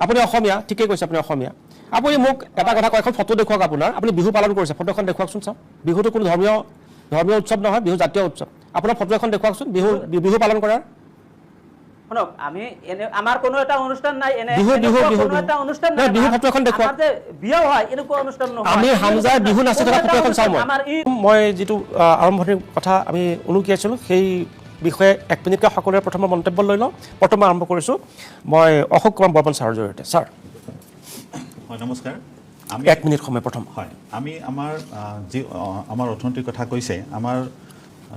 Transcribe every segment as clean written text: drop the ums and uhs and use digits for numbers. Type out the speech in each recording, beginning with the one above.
আপুনি অসমীয়া ঠিকেই কৈছে আপুনি অসমীয়া আপুনি মোক এটা কথা কয় এখন ফটো দেখুৱাওক আপোনাৰ আপুনি বিহু পালন কৰিছে ফটোখন দেখুৱাওকচোন চাওক বিহুটো কোনো ধৰ্মীয় উৎসৱ নহয় বিহু জাতীয় উৎসৱ আপোনাৰ ফটো এখন দেখুৱাওকচোন বিহু পালন কৰাৰ শুনক আমি এনে আমাৰ কোনো এটা অনুষ্ঠান নাই এনে কোনো এটা অনুষ্ঠান নাই বিহু ফটো এখন দেখুৱাওক আমাৰ যে বিয়া হয় এনেকুৱা অনুষ্ঠান নহয় আমি হামজাৰ বিহু নাচি থকা ফটো এখন চাওঁ মই যিটো আৰম্ভণিৰ কথা আমি উনুকিয়াইছিলোঁ সেই বিষয়ে 1 মিনিটকৈ সকলোৰে প্ৰথম মন্তব্য লৈ লওঁ প্ৰথমে আৰম্ভ কৰিছোঁ মই অশোক কুমাৰ বৰ্মন ছাৰৰ জৰিয়তে ছাৰ হয় নমস্কাৰ আমি 1 মিনিট সময় প্ৰথম হয় আমি আমাৰ অৰ্থনীতিৰ কথা কৈছে আমাৰ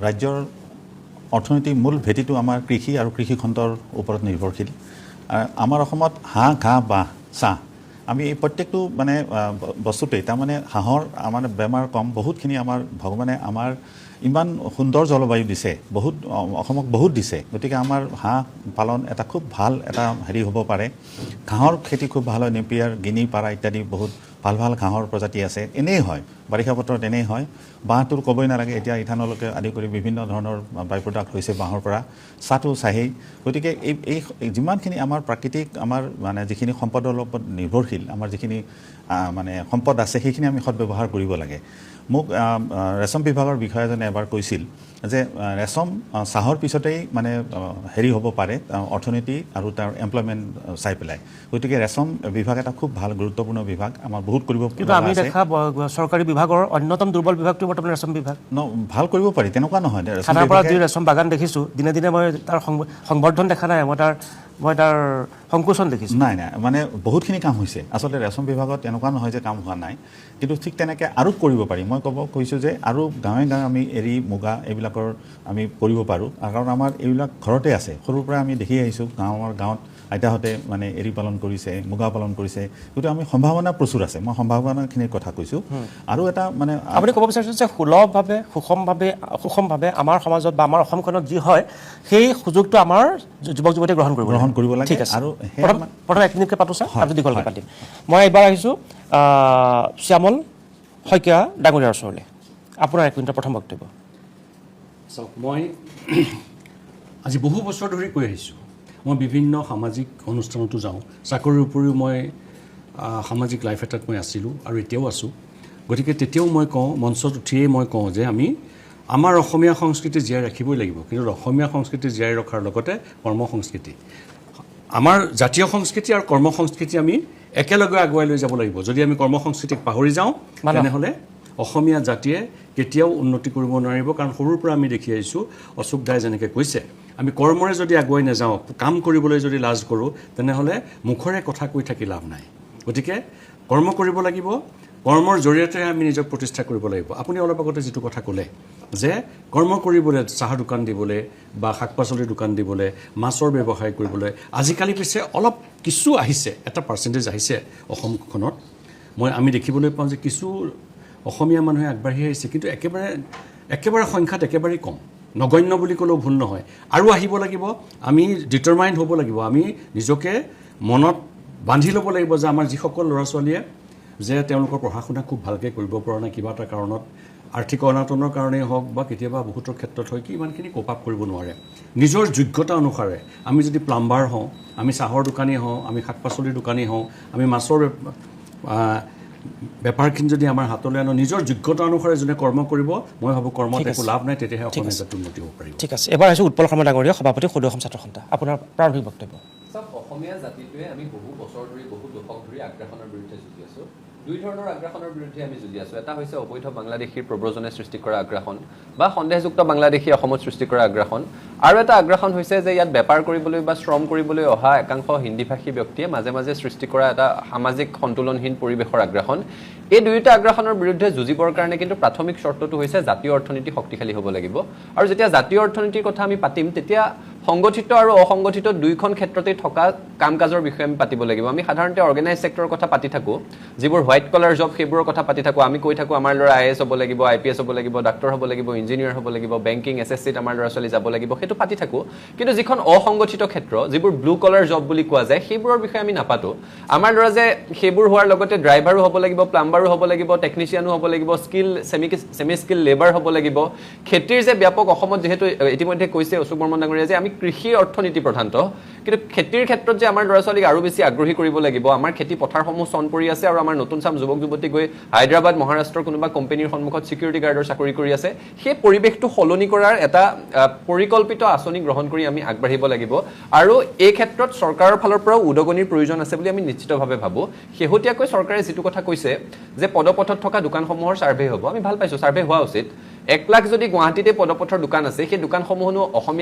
ৰাজ্যৰ অৰ্থনীতিৰ মূল ভেটিটো আমাৰ কৃষি আৰু কৃষি খণ্ডৰ ওপৰত নিৰ্ভৰশীল আমাৰ অসমত হাঁহ ঘাঁহ বাঁহ চাহ আমি এই প্ৰত্যেকটো মানে বস্তুতেই তাৰমানে হাঁহৰ আমাৰ বেমাৰ কম বহুতখিনি আমাৰ ভগৱানে আমাৰ ইমান সুন্দৰ জলবায়ু দিছে বহুত অসমক বহুত দিছে গতিকে আমাৰ হাঁহ পালন এটা খুব ভাল এটা হেৰি হ'ব পাৰে ঘাঁহৰ খেতি খুব ভাল হয় নেপিয়াৰ গিনি পাৰা ইত্যাদি বহুত ভাল ভাল ঘাঁহৰ প্ৰজাতি আছে এনেই হয় বাৰিষা বতৰত এনেই হয় বাঁহটোৰ ক'বই নালাগে এতিয়া ইথানলকে আদি কৰি বিভিন্ন ধৰণৰ বাই প্ৰডাক্ট হৈছে বাঁহৰ পৰা চাহটো চাহেই গতিকে এই যিমানখিনি আমাৰ প্ৰাকৃতিক আমাৰ মানে যিখিনি সম্পদৰ ওপৰত নিৰ্ভৰশীল আমাৰ যিখিনি মানে সম্পদ আছে সেইখিনি আমি সদব্যৱহাৰ কৰিব লাগে মোক ৰেচম বিভাগৰ বিষয়াজনে এবাৰ কৈছিল যে ৰেচম চাহৰ পিছতেই মানে হেৰি হ'ব পাৰে অৰ্থনীতি আৰু তাৰ এমপ্লয়মেণ্ট চাই পেলাই গতিকে ৰেচম বিভাগ এটা খুব ভাল গুৰুত্বপূৰ্ণ বিভাগ আমাৰ বহুত কৰিব কিন্তু আমি দেখা চৰকাৰী বিভাগৰ অন্যতম দুৰ্বল বিভাগটো বৰ্তমান ৰেচম বিভাগ ভাল কৰিব পাৰি তেনেকুৱা নহয় খানাৰ পৰা যি ৰেচম বাগান দেখিছোঁ দিনে দিনে মই তাৰ সংবৰ্ধন দেখা নাই মই তাৰ সংকোচন দেখিছোঁ নাই মানে বহুতখিনি কাম হৈছে আচলতে ৰেচম বিভাগত এনেকুৱা নহয় যে কাম হোৱা নাই কিন্তু ঠিক তেনেকৈ আৰু কৰিব পাৰি মই কৈছোঁ যে আৰু গাঁৱে গাঁৱে আমি এৰী মুগা এইবিলাকৰ আমি কৰিব পাৰোঁ কাৰণ আমাৰ এইবিলাক ঘৰতে আছে সৰুৰ পৰা আমি দেখি আহিছোঁ গাঁৱত আইতাহঁতে মানে এৰী পালন কৰিছে মুগা পালন কৰিছে গতিকে আমি সম্ভাৱনা প্ৰচুৰ আছে মই সম্ভাৱনাখিনিৰ কথা কৈছোঁ আৰু এটা মানে আপুনি ক'ব বিচাৰিছে যে সুলভভাৱে সুষমভাৱে আমাৰ সমাজত বা আমাৰ অসমখনত যি হয় সেই সুযোগটো আমাৰ যুৱক যুৱতীয়ে গ্ৰহণ কৰিব লাগে ঠিক আছে আৰু প্ৰথম 1 মিনিটকৈ পাতোঁ ছাৰ আৰু দীঘলকৈ পাতিম মই এইবাৰ আহিছোঁ শ্যামল শইকীয়া ডাঙৰীয়াৰ ওচৰলৈ আপোনাৰ 1 মিনিটৰ প্ৰথম বক্তব্য চাওক মই আজি বহু বছৰ ধৰি কৈ আহিছোঁ মই বিভিন্ন সামাজিক অনুষ্ঠানতো যাওঁ চাকৰিৰ উপৰিও মই সামাজিক লাইফ এটাত মই আছিলোঁ আৰু এতিয়াও আছোঁ গতিকে তেতিয়াও মই কওঁ মঞ্চত উঠিয়েই মই কওঁ যে আমাৰ অসমীয়া সংস্কৃতি জীয়াই ৰাখিবই লাগিব কিন্তু অসমীয়া সংস্কৃতি জীয়াই ৰখাৰ লগতে কৰ্ম সংস্কৃতি আমাৰ জাতীয় সংস্কৃতি আৰু কৰ্ম সংস্কৃতি আমি একেলগে আগুৱাই লৈ যাব লাগিব যদি আমি কৰ্ম সংস্কৃতিক পাহৰি যাওঁ তেনেহ'লে অসমীয়া জাতিয়ে কেতিয়াও উন্নতি কৰিব নোৱাৰিব কাৰণ সৰুৰ পৰা আমি দেখি আহিছোঁ অশোক দাই যেনেকৈ কৈছে আমি কৰ্মৰে যদি আগুৱাই নাযাওঁ কাম কৰিবলৈ যদি লাজ কৰোঁ তেনেহ'লে মুখৰে কথা কৈ থাকি লাভ নাই গতিকে কৰ্ম কৰিব লাগিব কৰ্মৰ জৰিয়তে আমি নিজক প্ৰতিষ্ঠা কৰিব লাগিব আপুনি অলপ আগতে যিটো কথা ক'লে যে কৰ্ম কৰিবলৈ চাহৰ দোকান দিবলৈ বা শাক পাচলিৰ দোকান দিবলৈ মাছৰ ব্যৱসায় কৰিবলৈ আজিকালি পিছে অলপ কিছু আহিছে এটা পাৰ্চেণ্টেজ আহিছে অসমখনত আমি দেখিবলৈ পাওঁ যে কিছু অসমীয়া মানুহে আগবাঢ়ি আহিছে কিন্তু একেবাৰে সংখ্যাত একেবাৰেই কম নগণ্য বুলি ক'লেও ভুল নহয় আৰু আহিব লাগিব আমি ডিটাৰমাইণ্ড হ'ব লাগিব আমি নিজকে মনত বান্ধি ল'ব লাগিব যে আমাৰ যিসকল ল'ৰা ছোৱালীয়ে যে তেওঁলোকৰ পঢ়া শুনা খুব ভালকৈ কৰিব পৰা নাই কিবা এটা কাৰণত আৰ্থিক অনাটনৰ কাৰণেই হওক বা কেতিয়াবা বহুতৰ ক্ষেত্ৰত হয় কি ইমানখিনি কোপ আপ কৰিব নোৱাৰে নিজৰ যোগ্যতা অনুসাৰে আমি যদি প্লাম্বাৰ হওঁ আমি চাহৰ দোকানী হওঁ আমি শাক পাচলিৰ দোকানী হওঁ আমি মাছৰ বেপাৰখিনি যদি আমাৰ হাতলৈ আনো নিজৰ যোগ্যতা অনুসাৰে যোনে কৰ্ম কৰিব মই ভাবোঁ কৰ্মত একো লাভ নাই তেতিয়াহে অসমীয়া জাতি উন্নতি হ'ব পাৰিব ঠিক আছে এবাৰ আহিছোঁ উৎপল শৰ্মা ডাঙৰীয়া সভাপতি সদৌ অসম ছাত্ৰ সন্থা আপোনাৰ প্ৰাৰম্ভিক বক্তব্য চাওক অসমীয়া জাতিটোৱে আমি বহু বছৰ ধৰি বহু দশক ধৰি আগ্ৰাসনৰ বিৰুদ্ধে যুঁজি আছোঁ দুই ধৰণৰ আগ্ৰাসনৰ বিৰুদ্ধে আমি যুঁজি আছোঁ এটা হৈছে অবৈধ বাংলাদেশীৰ প্ৰব্ৰজনে সৃষ্টি কৰা আগ্ৰাসন বা সন্দেহযুক্ত বাংলাদেশী অসমত সৃষ্টি কৰা আগ্ৰাসন আৰু এটা আগ্ৰাসন হৈছে যে ইয়াত বেপাৰ কৰিবলৈ বা শ্ৰম কৰিবলৈ অহা একাংশ হিন্দীভাষী ব্যক্তিয়ে মাজে মাজে সৃষ্টি কৰা এটা সামাজিক সন্তুলনহীন পৰিৱেশৰ আগ্ৰাসন এই দুয়োটা আগ্ৰাসনৰ বিৰুদ্ধে যুঁজিবৰ কাৰণে কিন্তু প্ৰাথমিক চৰ্তটো হৈছে জাতীয় অৰ্থনীতি শক্তিশালী হ'ব লাগিব আৰু যেতিয়া জাতীয় অৰ্থনীতিৰ কথা আমি পাতিম তেতিয়া সংগঠিত আৰু অসংগঠিত দুইখন ক্ষেত্ৰতে থকা কাম কাজৰ বিষয়ে আমি পাতিব লাগিব আমি সাধাৰণতে অৰ্গেনাইজ সেক্টৰৰ কথা পাতি থাকোঁ যিবোৰ হোৱাইট কলাৰ জব সেইবোৰৰ কথা পাতি থাকোঁ আমি কৈ থাকোঁ আমাৰ ল'ৰা IAS হ'ব লাগিব IPS হ'ব লাগিব ডাক্তৰ হ'ব লাগিব ইঞ্জিনিয়াৰ হ'ব লাগিব বেংকিং SSCত আমাৰ ল'ৰা ছোৱালী যাব লাগিব সেইটো পাতি থাকোঁ কিন্তু যিখন অসংগঠিত ক্ষেত্ৰ যিবোৰ ব্লু কলাৰ জব বুলি কোৱা যায় সেইবোৰৰ বিষয়ে আমি নাপাতোঁ আমাৰ ল'ৰা যে সেইবোৰ হোৱাৰ লগতে ড্ৰাইভাৰো হ'ব লাগিব প্লাম্বাৰো হ'ব লাগিব টেকনিচিয়ানো হ'ব লাগিব ছেমি স্কিল লেবাৰ হ'ব লাগিব খেতিৰ যে ব্যাপক অসমত যিহেতু ইতিমধ্যে কৈছে অশোক বৰ্মন ডাঙৰীয়া যে আমি কৃষিৰ অৰ্থনীতি প্ৰধানত কিন্তু খেতিৰ ক্ষেত্ৰত যে আমাৰ ল'ৰা ছোৱালীক আৰু বেছি আগ্ৰহী কৰিব লাগিব আমাৰ খেতি পথাৰসমূহ চন পৰি আছে আৰু আমাৰ নতুন চাম যুৱক যুৱতী গৈ হায়দৰাবাদ মহাৰাষ্ট্ৰৰ কোনোবা কোম্পানীৰ সন্মুখত সিকিউৰিটি গাৰ্ডৰ চাকৰি কৰি আছে সেই পৰিৱেশটো সলনি কৰাৰ এটা পৰিকল্পিত আঁচনি গ্ৰহণ কৰি আমি আগবাঢ়িব লাগিব আৰু এই ক্ষেত্ৰত চৰকাৰৰ ফালৰ পৰাও উদগনিৰ প্ৰয়োজন আছে বুলি আমি নিশ্চিতভাৱে ভাবো শেহতীয়াকৈ চৰকাৰে যেটো কথা কৈছে যে পদপথত থকা দোকানসমূহৰ সাৰ্ভে হ'ব আমি ভাল পাইছো সাৰ্ভে হোৱা উচিত 1 লাখ যদি গুৱাহাটীতে পদপথৰ দোকান আছে সেই দোকানসমূহনো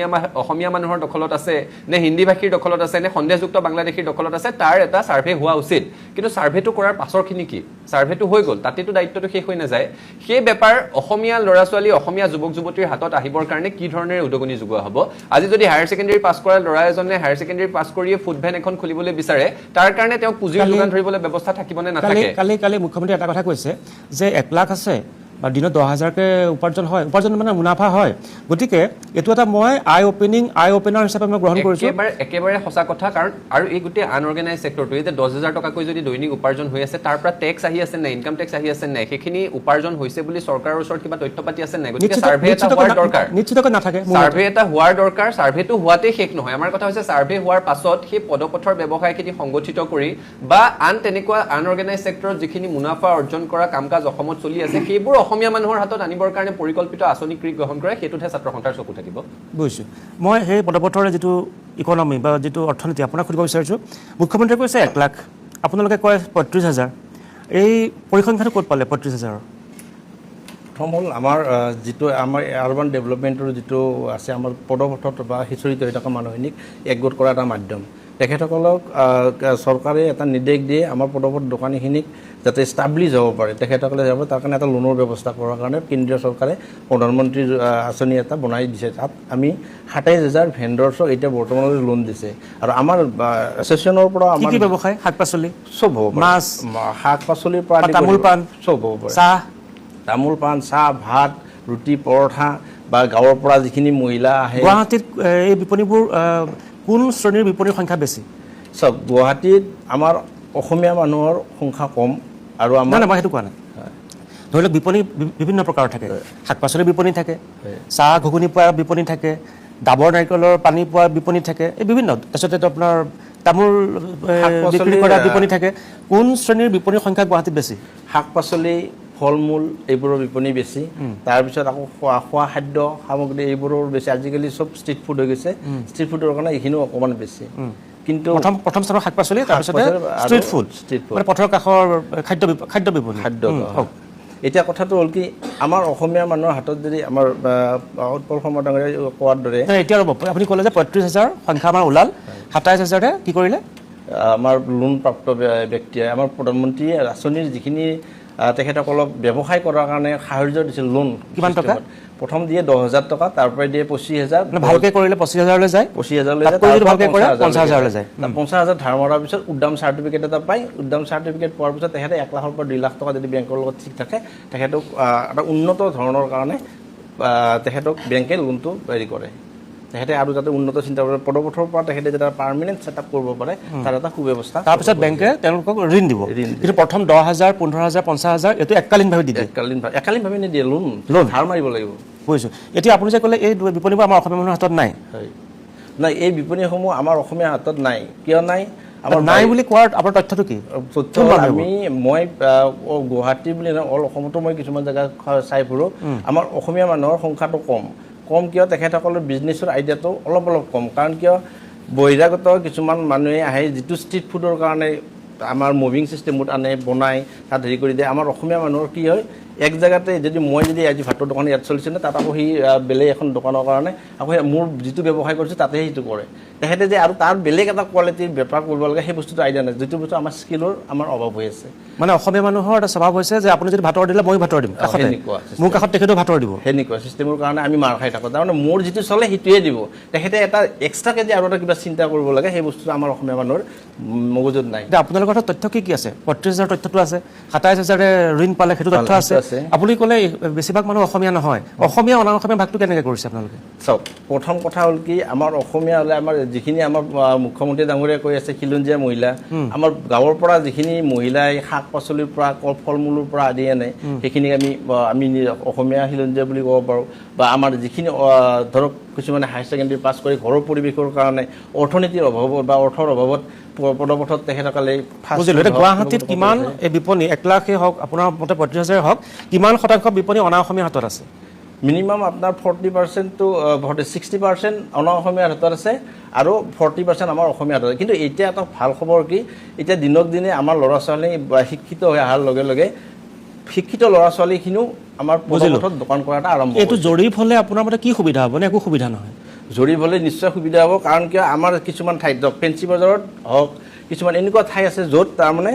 অসমীয়া মানুহৰ দখলত আছে নে হিন্দী ভাষীৰ দখলত আছে নে সন্দেহযুক্ত বাংলাদেশীৰ দখলত আছে তাৰ এটা সাৰ্ভে হোৱা উচিত কিন্তু সাৰ্ভেটো কৰাৰ পাছৰখিনি কি সাৰ্ভেটো হৈ গ'ল তাতেটো দায়িত্বটো শেষ হৈ নাযায় সেই ব্যাপাৰ অসমীয়া ল'ৰা ছোৱালী অসমীয়া যুৱক যুৱতীৰ হাতত আহিবৰ কাৰণে কি ধৰণৰ উদগনি যোগোৱা হ'ব আজি যদি হায়াৰ সেকেন্ডাৰী পাছ কৰা ল'ৰা এজনে হায়াৰ সেকেন্ডাৰী পাছ কৰিয়ে ফুড ভ্যান এখন খুলিবলৈ বিচাৰে তাৰ কাৰণে তেওঁ পুঁজিৰ যোগান ধৰিবলৈ ব্যৱস্থা থাকিবনে নাথাকে কালি মুখ্যমন্ত্ৰী এটা কথা কৈছে যে 1 লাখ আছে বা দিনত 10,000কে উপাৰ্জন মানে মুনাফা হয় গতিকে এটো এটা মই আই ওপেনাৰ হিচাপে মই গ্ৰহণ কৰিছো একেবাৰে সঁচা কথা কাৰণ আৰু এই গোটেই আনঅৰ্গানাইজ সেক্টৰটো এই যে 10,000 টকাকৈ যদি দৈনিক উপাৰ্জন হৈ আছে তাৰ পৰা টেক্স আহি আছে না ইনকাম টেক্স আহি আছে না সেইখিনি উপাৰ্জন হৈছে বুলি চৰকাৰৰ ওচৰত কিবা তথ্য পাতি আছে না গতিকে সাৰ্ভে এটা হোৱাৰ দৰকাৰ নিশ্চিতকৈ নাথাকে সাৰ্ভে এটা হোৱাৰ দৰকাৰ সাৰ্ভেটো হোৱাতে শেষ নহয় আমাৰ কথা হৈছে সাৰ্ভে হোৱাৰ পাছত সেই পদপথৰ ব্যৱসায়খিনি সংগঠিত কৰি বা আন তেনেকুৱা আনঅৰ্গানাইজ সেক্টৰত যিখিনি মুনাফা অৰ্জন কৰা কামকাজ অসমত চলি আছে সেইবোৰ অসমীয়া মানুহৰ হাতত আনিবৰ কাৰণে পৰিকল্পিত আঁচনি গ্ৰহণ কৰে সেইটোহে ছাত্ৰ সন্থাৰ চকু থাকিব বুজিছো মই সেই পদপথৰ যেটো ইকোনমি বা যেটো অৰ্থনীতি আপোনাক সুধিব বিচাৰিছো মুখ্যমন্ত্ৰীয়ে কৈছে 1 লাখ আপোনালোকে কয় 35,000 এই পৰিসংখ্যাটো ক'ত পালে 35,000 প্ৰথম হ'ল আমাৰ যেটো আমাৰ আৰবান ডেভেলপমেণ্টৰ যেটো আছে আমাৰ পদপথত বা হিচৰিত হৈ থকা মানুহখিনিক একগোট কৰা এটা মাধ্যম তেখেতসকলক চৰকাৰে এটা নিৰ্দেশ দিয়ে আমাৰ পদপথ দোকানীখিনিক যাতে ষ্টাবলিছ হ'ব পাৰে তেখেতসকলে যাব তাৰ কাৰণে এটা লোনৰ ব্যৱস্থা কৰাৰ কাৰণে কেন্দ্ৰীয় চৰকাৰে প্ৰধানমন্ত্ৰী আঁচনি এটা বনাই দিছে তাত আমি 27,000 ভেণ্ডৰছক এতিয়া বৰ্তমানলৈ লোন দিছে আৰু আমাৰ এছ'চিয়েশ্যনৰ পৰা আমাৰ কি ব্যৱসায় শাক-পাচলি চব হ'ব মাছ শাক-পাচলিৰ পৰা তামোল পাণ চব হ'ব পাৰে চাহ তামোল পাণ চাহ ভাত ৰুটি পৰঠা বা গাঁৱৰ পৰা যিখিনি মহিলা আহে গুৱাহাটীত এই বিপণীবোৰ কোন শ্ৰেণীৰ বিপণীৰ সংখ্যা বেছি সব গুৱাহাটীত আমাৰ অসমীয়া মানুহৰ সংখ্যা কম আৰু আমাৰ মই সেইটো কোৱা নাই ধৰি লওক বিপণী বিভিন্ন প্ৰকাৰৰ থাকে শাক-পাচলিৰ বিপণী থাকে চাহ ঘুগুনি পোৱা বিপণী থাকে ডাবৰ নাৰিকলৰ পানী পোৱা বিপণী থাকে এই বিভিন্ন তাৰপিছত আপোনাৰ তামোল বিক্ৰী কৰা বিপণী থাকে কোন শ্ৰেণীৰ বিপণীৰ সংখ্যা গুৱাহাটীত বেছি শাক-পাচলি ফল-মূল এইবোৰৰ বিপণী বেছি তাৰপিছত আকৌ খোৱা খাদ্য সামগ্ৰী এইবোৰৰ বেছি আজিকালি চব ষ্ট্ৰীট ফুড হৈ গৈছে ষ্ট্ৰীট ফুডৰ কাৰণে এইখিনিও অকণমান বেছি কিন্তু প্ৰথম স্থানৰ শাক-পাচলি তাৰপিছত ষ্ট্ৰীট ফুড মানে পথৰ কাষৰ খাদ্য বিপণী এতিয়া কথাটো হ'ল কি আমাৰ অসমীয়া মানুহৰ হাতত যদি আমাৰ উৎপল শৰ্মা ডাঙৰীয়াই কোৱাৰ দৰে এতিয়া ৰ'ব আপুনি ক'লে যে 35,000 সংখ্যা আমাৰ ওলাল 27,000তে কি কৰিলে আমাৰ লোন প্ৰাপ্ত ব্যক্তিয়ে আমাৰ প্ৰধানমন্ত্ৰী আঁচনিৰ যিখিনি তেখেতসকলক ব্যৱসায় কৰাৰ কাৰণে সাহায্য দিছিল লোন কিমান টকা প্ৰথম দিয়ে 10,000 টকা তাৰ পৰা দিয়ে 25,000 ভালকে কৰিলে 25,000 লৈ যায় 25,000 লৈ যায় ভালকে কৰে 50,000 লৈ যায় 50,000 ধাৰ মৰাৰ পিছত উদ্যম চাৰ্টিফিকেট এটা পায় উদ্যম চাৰ্টিফিকেট পোৱাৰ পিছত তেখেতে 1 লাখৰ পৰা 2 লাখ টকা যদি বেংকৰ লগত ঠিক থাকে তেখেতক এটা উন্নত ধৰণৰ কাৰণে তেখেতক বেংকে লোনটো হেৰি কৰে তেখেতে আৰু যাতে উন্নত চিন্তা কৰে পদপথৰ পৰা তেখেতে যাতে পাৰ্মানেণ্ট ছেটআপ কৰিব পাৰে তাৰ এটা সুব্যৱস্থা তাৰপিছত বেংকে তেওঁলোকক ঋণ দিব কিন্তু প্ৰথম 10,000 15,000 50,000 এইটো এককালীনভাৱে দি দিয়ে একালীনভাৱে নিদিয়ে লোন ধাৰ মাৰিব লাগিব বুজিছোঁ এতিয়া আপুনি যে ক'লে এই বিপণীবোৰ আমাৰ অসমীয়া মানুহৰ হাতত নাই নাই এই বিপণীসমূহ আমাৰ অসমীয়া হাতত নাই কিয় নাই আমাৰ নাই বুলি কোৱাৰ আপোনাৰ তথ্যটো কি মই গুৱাহাটী বুলি নহয় অল অসমতো মই কিছুমান জেগা চাই ফুৰোঁ আমাৰ অসমীয়া মানুহৰ সংখ্যাটো কম কিয় তেখেতসকলৰ বিজনেছৰ আইডিয়াটো অলপ কম কাৰণ কিয় বহিৰাগত কিছুমান মানুহে আহে যিটো ষ্ট্ৰীট ফুডৰ কাৰণে আমাৰ মুভিং চিষ্টেমত আনে বনায় তাত হেৰি কৰি দিয়ে আমাৰ অসমীয়া মানুহৰ কি হয় এক জেগাতে যদি মই যদি আজি ভাতৰ দোকান ইয়াত চলিছে নে তাত আকৌ সি বেলেগ এখন দোকানৰ কাৰণে আকৌ মোৰ যিটো ব্যৱসায় কৰিছে তাতে সেইটো কৰে তেখেতে যে আৰু তাৰ বেলেগ এটা কোৱালিটিৰ বেপাৰ কৰিব লাগে সেই বস্তুটো আইডিয়া নাই যিটো বস্তু আমাৰ স্কিলৰ আমাৰ অভাৱ হৈ আছে মানে অসমীয়া মানুহৰ এটা স্বভাৱ হৈছে যে আপুনি যদি ভাতৰ দিলে মই ভাতৰ দিম মোৰ কাষত তেখেতেও ভাতৰ দিব সেনেকুৱা চিষ্টেমৰ কাৰণে আমি মাৰ খাই থাকোঁ তাৰমানে মোৰ যিটো চলে সেইটোৱে দিব তেখেতে এটা এক্সট্ৰাকৈ যে আৰু এটা কিবা চিন্তা কৰিব লাগে সেই বস্তুটো আমাৰ অসমীয়া মানুহৰ মগজুত নাই এতিয়া আপোনালোকৰ তথ্য কি আছে 35,000 তথ্যটো আছে 27,000 ঋণ পালে সেইটো তথ্য আছে আপুনি ক'লে বেছিভাগ মানুহ অসমীয়া নহয় অসমীয়া অনা অসমীয়া ভাগটো কেনেকৈ কৰিছে আপোনালোকে চাওক প্ৰথম কথা হ'ল কি আমাৰ অসমীয়া হ'লে আমাৰ যিখিনি আমাৰ মুখ্যমন্ত্ৰী ডাঙৰীয়াই কৈ আছে খিলঞ্জীয়া মহিলা, আমাৰ গাঁৱৰ পৰা যিখিনি মহিলাই শাক পাচলিৰ পৰা ফল মূলৰ পৰা আদি আনে সেইখিনি আমি অসমীয়া খিলঞ্জীয়া বুলি ক'ব পাৰোঁ। বা আমাৰ যিখিনি ধৰক কিছুমানে হায়াৰ ছেকেণ্ডেৰী পাছ কৰি ঘৰৰ পৰিৱেশৰ কাৰণে অৰ্থনীতিৰ অভাৱত বা অৰ্থৰ অভাৱত পদপথত তেখেতসকলে বুজিলোঁ। এতিয়া গুৱাহাটীত কিমান এই বিপণী 1 লাখেই হওক আপোনাৰ মতে 35,000 হওক, কিমান শতাংশ বিপণী অনা অসমীয়া হাতত আছে? মিনিমাম আপোনাৰ 40% to 60% অনা অসমীয়াৰ হাতত আছে আৰু 40% আমাৰ অসমীয়া হাতত আছে। কিন্তু এতিয়া এটা ভাল খবৰ কি, এতিয়া দিনক দিনে আমাৰ ল'ৰা ছোৱালী শিক্ষিত হৈ অহাৰ লগে লগে শিক্ষিত ল'ৰা ছোৱালীখিনিও আমাৰ পদপথত দোকান কৰা এটা আৰম্ভ। এইটো জৰীপ হ'লে আপোনাৰ মতে কি সুবিধা হ'ব নে একো সুবিধা নহয়? জৰীপ হ'লে নিশ্চয় সুবিধা হ'ব, কাৰণ কিয় আমাৰ কিছুমান ঠাইত ধৰক ফেঞ্চি বজাৰত হওক, কিছুমান এনেকুৱা ঠাই আছে য'ত তাৰমানে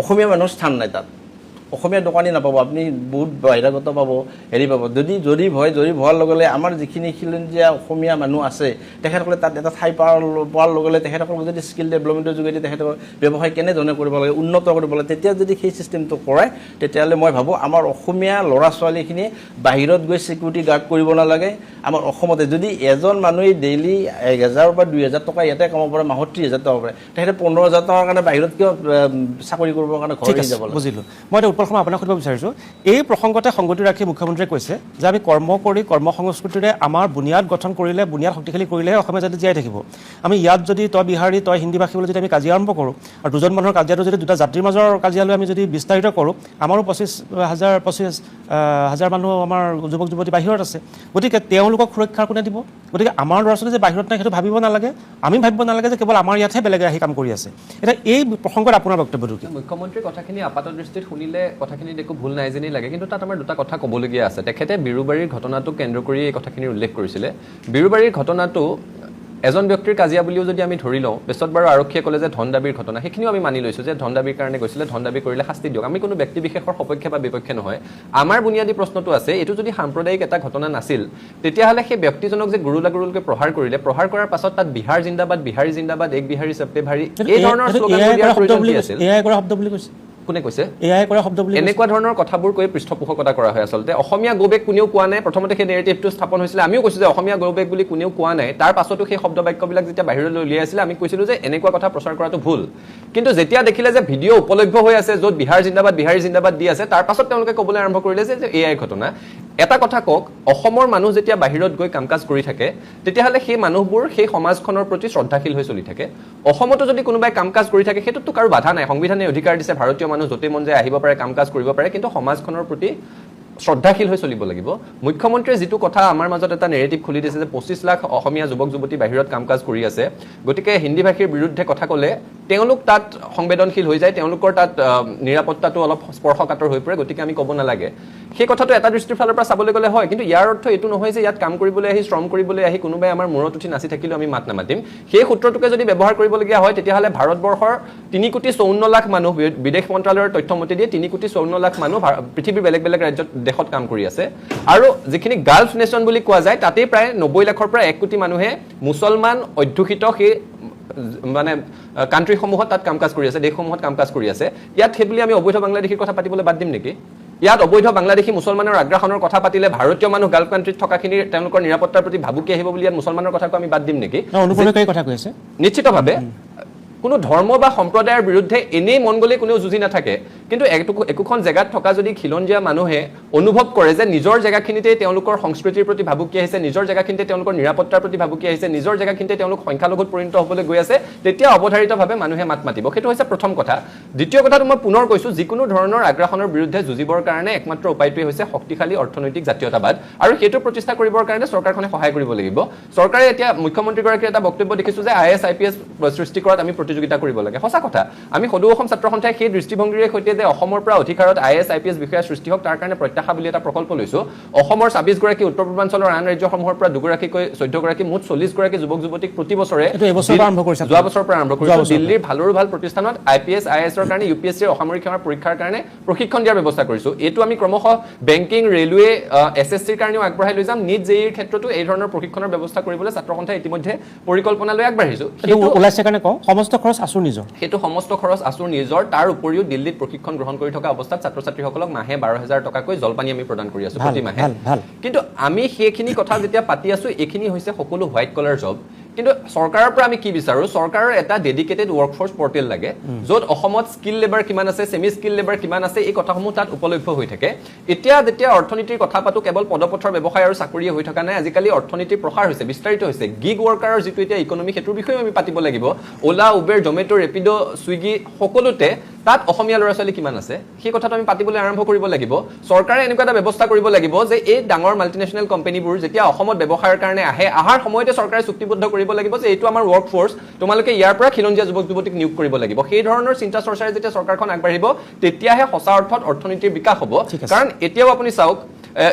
অসমীয়া মানুহৰ স্থান নাই। তাত অসমীয়া দোকানী নাপাব, আপুনি বহুত বাহিৰাগত পাব, হেৰি পাব। যদি জৰীপ হয়, জৰীপ হোৱাৰ লগে লগে আমাৰ যিখিনি খিলঞ্জীয়া অসমীয়া মানুহ আছে তেখেতসকলে তাত এটা ঠাই পোৱাৰ লগে লগে তেখেতসকলক যদি স্কিল ডেভেলপমেণ্টৰ যোগেদি তেখেতসকলে ব্যৱসায় কেনেধৰণে কৰিব লাগে, উন্নত কৰিব লাগে, তেতিয়া যদি সেই চিষ্টেমটো কৰে তেতিয়াহ'লে মই ভাবোঁ আমাৰ অসমীয়া ল'ৰা ছোৱালীখিনিয়ে বাহিৰত গৈ ছিকিউৰিটি গাৰ্ড কৰিব নালাগে। আমাৰ অসমতে যদি এজন মানুহে ডেইলি 1,000 বা 2,000 টকা ইয়াতে কামাব পাৰে, মাহত 30,000 টকা পাৰে, তেখেতে 15,000 টকাৰ কাৰণে বাহিৰত কিয় চাকৰি কৰিবৰ কাৰণে ঘৰ এৰি যাব লাগে? বুজিলোঁ। মই এতিয়া উৎপল শৰ্মা আপোনাক সুধিব বিচাৰিছোঁ, এই প্ৰসংগতে সংগতি ৰাখি মুখ্যমন্ত্ৰীয়ে কৈছে যে আমি কৰ্ম কৰি কৰ্ম সংস্কৃতিৰে আমাৰ বুনিয়াদ গঠন কৰিলে, বুনিয়াদ শক্তিশালী কৰিলেহে অসমীয়া জাতি জীয়াই থাকিব। আমি ইয়াত যদি তই বিহাৰী তই হিন্দী ভাষী বুলি যদি আমি কাজিয়া আৰম্ভ কৰোঁ আৰু দুজন মানুহৰ কাজিয়াটো যদি দুটা জাতিৰ মাজৰ কাজিয়ালৈ আমি যদি বিস্তাৰিত কৰোঁ, আমাৰো 25,000 মানুহ আমাৰ যুৱক যুৱতী বাহিৰত আছে। গতিকে তেওঁলোকক সুৰক্ষা কোনে দিব? গতিকে আমাৰ ল'ৰা ছোৱালী যে বাহিৰত নাই সেইটো ভাবিব নালাগে, আমি ভাবিব নালাগে যে কেৱল আমাৰ ইয়াতহে বেলেগে আহি কাম কৰি আছে। এতিয়া এই প্ৰসংগত আপোনাৰ বক্তব্যটো কি? মুখ্যমন্ত্ৰীৰ কথাখিনি আপাত দৃষ্টিত শুনিলে কথাখিনিত একো ভুল নাই যেনেই লাগে, কিন্তু তাত আমাৰ দুটা কথা ক'বলগীয়া আছে। তেখেতে বিৰুবাৰীৰ ঘটনাটোক কেন্দ্ৰ কৰি এই কথাখিনি উল্লেখ কৰিছিলে। বিৰুবাৰীৰ ঘটনাটো এজন ব্যক্তিৰ কাজিয়া বুলিও যদি আমি ধৰি লওঁ, পিছত বাৰু আৰক্ষীয়ে ক'লে যে ধন দাবীৰ ঘটনা, সেইখিনিও আমি মানি লৈছোঁ যে ধন দাবীৰ কাৰণে গৈছিলে, ধন দাবী কৰিলে শাস্তি দিয়ক। আমি কোনো ব্যক্তি বিশেষৰ সপক্ষে বা বিপক্ষে নহয়। আমাৰ বুনিয়াদী প্ৰশ্নটো আছে, এইটো যদি সাম্প্ৰদায়িক এটা ঘটনা নাছিল তেতিয়াহ'লে সেই ব্যক্তিজনক যে গুৰুলাগুৰুলকৈ প্ৰহাৰ কৰিলে, প্ৰহাৰ কৰাৰ পাছত তাত বিহাৰ জিন্দাবাদ, বিহাৰী জিন্দাবাদ, এক বিহাৰী সব পে ভাৰী, এই ধৰণৰ শ্লোগান দিয়াৰ প্ৰয়োজন কি আছিল? এয়াই কৰা শব্দ বুলি কৈছে। কোনে কৈছে? এয়াই কৰা শব্দ বুলি এনেকুৱা ধৰণৰ কথাবোৰ কৈ পৃষ্ঠপোষকতা কৰা হয়। আচলতে অসমীয়া গৌবেগ কোনেও কোৱা নাই। প্ৰথমতে সেই নেৰেটিভটো স্থাপন হৈছিলে, আমিও কৈছোঁ যে অসমীয়া গৌবেগ বুলি কোনেও কোৱা নাই। তাৰ পাছতো সেই শব্দ বাক্যবিলাক যেতিয়া বাহিৰলৈ উলিয়াই আছিলে আমি কৈছিলোঁ যে এনেকুৱা কথা প্ৰচাৰ কৰাটো ভুল। কিন্তু যেতিয়া দেখিলে যে ভিডিঅ' উপলব্ধ হৈ আছে য'ত বিহাৰ জিন্দাবাদ, বিহাৰী জিন্দাবাদ দি আছে, তাৰ পাছত তেওঁলোকে ক'বলৈ আৰম্ভ কৰিলে যে এয়াই ঘটনা। এটা কথা কওক, অসমৰ মানুহ যেতিয়া বাহিৰত গৈ কাম কাজ কৰি থাকে তেতিয়াহ'লে সেই মানুহবোৰ সেই সমাজখনৰ প্ৰতি শ্ৰদ্ধাশীল হৈ চলি থাকে। অসমতো যদি কোনোবাই কাম কাজ কৰি থাকে সেইটোতো কাৰো বাধা নাই, সংবিধানে অধিকাৰ দিছে, ভাৰতীয় মানুহ য'তেই মন যায় আহিব পাৰে, কাম কাজ কৰিব পাৰে, কিন্তু সমাজখনৰ প্ৰতি শ্ৰদ্ধাশীল হৈ চলিব লাগিব। মুখ্যমন্ত্ৰীয়ে যিটো কথা আমাৰ মাজত এটা নেৰেটিভ খুলি দিছে যে 25 লাখ অসমীয়া যুৱক যুৱতী বাহিৰত কাম কাজ কৰি আছে, গতিকে হিন্দী ভাষীৰ বিৰুদ্ধে কথা ক'লে তেওঁলোক তাত সংবেদনশীল হৈ যায়, তেওঁলোকৰ তাত নিৰাপত্তাটো অলপ স্পৰ্শকাতৰ হৈ পৰে, গতিকে আমি ক'ব নালাগে। সেই কথাটো এটা দৃষ্টিৰ ফালৰ পৰা চাবলৈ গ'লে হয়, কিন্তু ইয়াৰ অৰ্থ এইটো নহয় যে ইয়াত কাম কৰিবলৈ আহি, শ্ৰম কৰিবলৈ আহি কোনোবাই আমাৰ মূৰত উঠি নাচি থাকিলেও আমি মাত নামাতিম। সেই সূত্ৰটোকে যদি ব্যৱহাৰ কৰিবলগীয়া হয় তেতিয়াহ'লে ভাৰতবৰ্ষৰ 3,54 লাখ মানুহ, বিদেশ মন্ত্ৰালয়ৰ তথ্য মতে দিয়ে 3,54 লাখ মানুহ পৃথিৱীৰ বেলেগ বেলেগ ৰাজ্যত দেশত কাম কৰি আছে। আৰু যিখিনি গাল্ফ নেশ্যন বুলি কোৱা যায় তাতেই প্ৰায় 90 লাখৰ পৰা 1 কোটি মানুহে মুছলমান অধ্যুষিত সেই মানে কাণ্ট্ৰিসমূহত তাত কাম কাজ কৰি আছে, দেশসমূহত কাম কাজ কৰি আছে। ইয়াত সেইবুলি আমি অবৈধ বাংলাদেশীৰ কথা পাতিবলৈ বাদ দিম নেকি? ইয়াত অবৈধ বাংলাদেশী মুছলমানৰ আগ্ৰাসনৰ কথা পাতিলে ভাৰতীয় মানুহ গাল্ফ কাণ্ট্ৰিত থকাখিনি তেওঁলোকৰ নিৰাপত্তাৰ প্ৰতি ভাবুকি আহিব বুলি ইয়াত মুছলমানৰ কথাকো আমি বাদ দিম নেকি? অনুপ্ৰৱেশকাৰী কথা কৈ আছে। নিশ্চিতভাৱে কোনো ধৰ্ম বা সম্প্ৰদায়ৰ বিৰুদ্ধে এনেই মন গ'লে কোনেও যুঁজি নাথাকে, কিন্তু একোখন জেগাত থকা যদি খিলঞ্জীয়া মানুহে অনুভৱ কৰে যে নিজৰ জেগাখিনিতে তেওঁলোকৰ সংস্কৃতিৰ প্ৰতি ভাবুকি আহিছে, নিজৰ জেগাখিনিতে তেওঁলোকৰ নিৰাপত্তাৰ প্ৰতি ভাবুকি আহিছে, নিজৰ জেগাখিনিতে তেওঁলোক সংখ্যালঘুত পৰিণত হ'বলৈ গৈ আছে, তেতিয়া অৱধাৰিতভাৱে মানুহে মাত মাতিব। সেইটো হৈছে প্ৰথম কথা। দ্বিতীয় কথাটো মই পুনৰ কৈছোঁ, যিকোনো ধৰণৰ আগ্ৰাসনৰ বিৰুদ্ধে যুঁজিবৰ কাৰণে একমাত্ৰ উপায়টোৱে হৈছে শক্তিশালী অৰ্থনৈতিক জাতীয়তাবাদ, আৰু সেইটো প্ৰতিষ্ঠা কৰিবৰ কাৰণে চৰকাৰখনে সহায় কৰিব লাগিব। চৰকাৰে এতিয়া মুখ্যমন্ত্ৰীগৰাকীৰ এটা বক্তব্য দেখিছোঁ যে IAS IPS সৃষ্টি কৰাত আমি প্ৰতিযোগিতা কৰিব লাগে। সঁচা কথা, আমি সদৌ অসম ছাত্ৰ সন্থাই সেই দৃষ্টিভংগীৰে সৈতে যে অসমৰ পৰা অধিকাৰত IAS IPS বিষয়া সৃষ্টি হওক তাৰ কাৰণে প্ৰত্যাশা বুলি এটা প্ৰকল্প লৈছোঁ। অসমৰ 26 গৰাকী, উত্তৰ পূৰ্বাঞ্চলৰ আন ৰাজ্যসমূহৰ পৰা 2 গৰাকীকৈ 14 গৰাকী, মুঠ 40 গৰাকী যুৱক যুৱতীক প্ৰতি বছৰে যোৱা বছৰৰ পৰা আৰম্ভ কৰিছোঁ দিল্লীৰ ভালৰো ভাল প্ৰতিষ্ঠানত IPS IASৰ কাৰণে UPSCৰ অসামৰিক সেৱাৰ পৰীক্ষাৰ কাৰণে প্ৰশিক্ষণ দিয়াৰ ব্যৱস্থা কৰিছোঁ। এইটো আমি ক্ৰমশঃ বেংকিং, ৰেলৱে, SSCৰ কাৰণেও আগবঢ়াই লৈ যাম। নিট JEEৰ ক্ষেত্ৰতো এই ধৰণৰ প্ৰশিক্ষণৰ ব্যৱস্থা কৰিবলৈ ছাত্ৰ সন্থাই ইতিমধ্যে পৰিকল্পনা লৈ আগবাঢ়িছোঁ। ওলাইছে কাৰণে কওঁ সমস্ত খৰচ আছুৰ নিজৰ, সেইটো সমস্ত খৰচ আছুৰ নিজৰ। তাৰ উপৰিও দিল্লীত প্ৰশিক্ষণ গ্ৰহণ কৰি থকা অৱস্থাত ছাত্ৰ ছাত্ৰীসকলক মাহে 12,000 টকাকৈ জলপানী আমি প্ৰদান কৰি আছোঁ প্ৰতি মাহে। কিন্তু আমি সেইখিনি কথা যেতিয়া পাতি আছোঁ, এইখিনি হৈছে সকলো হোৱাইট কলাৰ জব। কিন্তু চৰকাৰৰ পৰা আমি কি বিচাৰোঁ চৰকাৰৰ এটা ডেডিকেটেড ৱৰ্কফৰ্চ পৰ্টেল লাগে য'ত অসমত স্কিল লেবাৰ কিমান আছে ছেমি স্কিল লেবাৰ কিমান আছে এই কথাসমূহ তাত উপলব্ধ হৈ থাকে এতিয়া যেতিয়া অৰ্থনীতিৰ কথা পাতো কেৱল পদপথৰ ব্যৱসায় আৰু চাকৰিয়ে হৈ থকা নাই আজিকালি অৰ্থনীতিৰ প্ৰসাৰ হৈছে বিস্তাৰিত হৈছে গিগ ৱৰ্কাৰৰ যিটো এতিয়া ইকনমি সেইটোৰ বিষয়ে আমি পাতিব লাগিব ওলা উবেৰ জমেট' ৰেপিড' ছুইগি সকলোতে তাত অসমীয়া ল'ৰা ছোৱালী কিমান আছে সেই কথাটো আমি পাতিবলৈ আৰম্ভ কৰিব লাগিব চৰকাৰে এনেকুৱা এটা ব্যৱস্থা কৰিব লাগিব যে এই ডাঙৰ মাল্টিনেশ্যনেল কোম্পানীবোৰ যেতিয়া অসমত ব্যৱসায়ৰ কাৰণে অহাৰ সময়তে চৰকাৰে চুক্তিবদ্ধ কৰিব লাগিব যে এইটো আমাৰ ৱৰ্ক ফ'ৰ্চ তোমালোকে ইয়াৰ পৰা খিলঞ্জীয়া যুৱক যুৱতীক নিয়োগ কৰিব লাগিব সেই ধৰণৰ চিন্তা চৰ্চাৰে যেতিয়া চৰকাৰখন আগবাঢ়িব তেতিয়াহে সঁচা অৰ্থত অৰ্থনীতিৰ বিকাশ হ'ব কাৰণ এতিয়াও আপুনি চাওক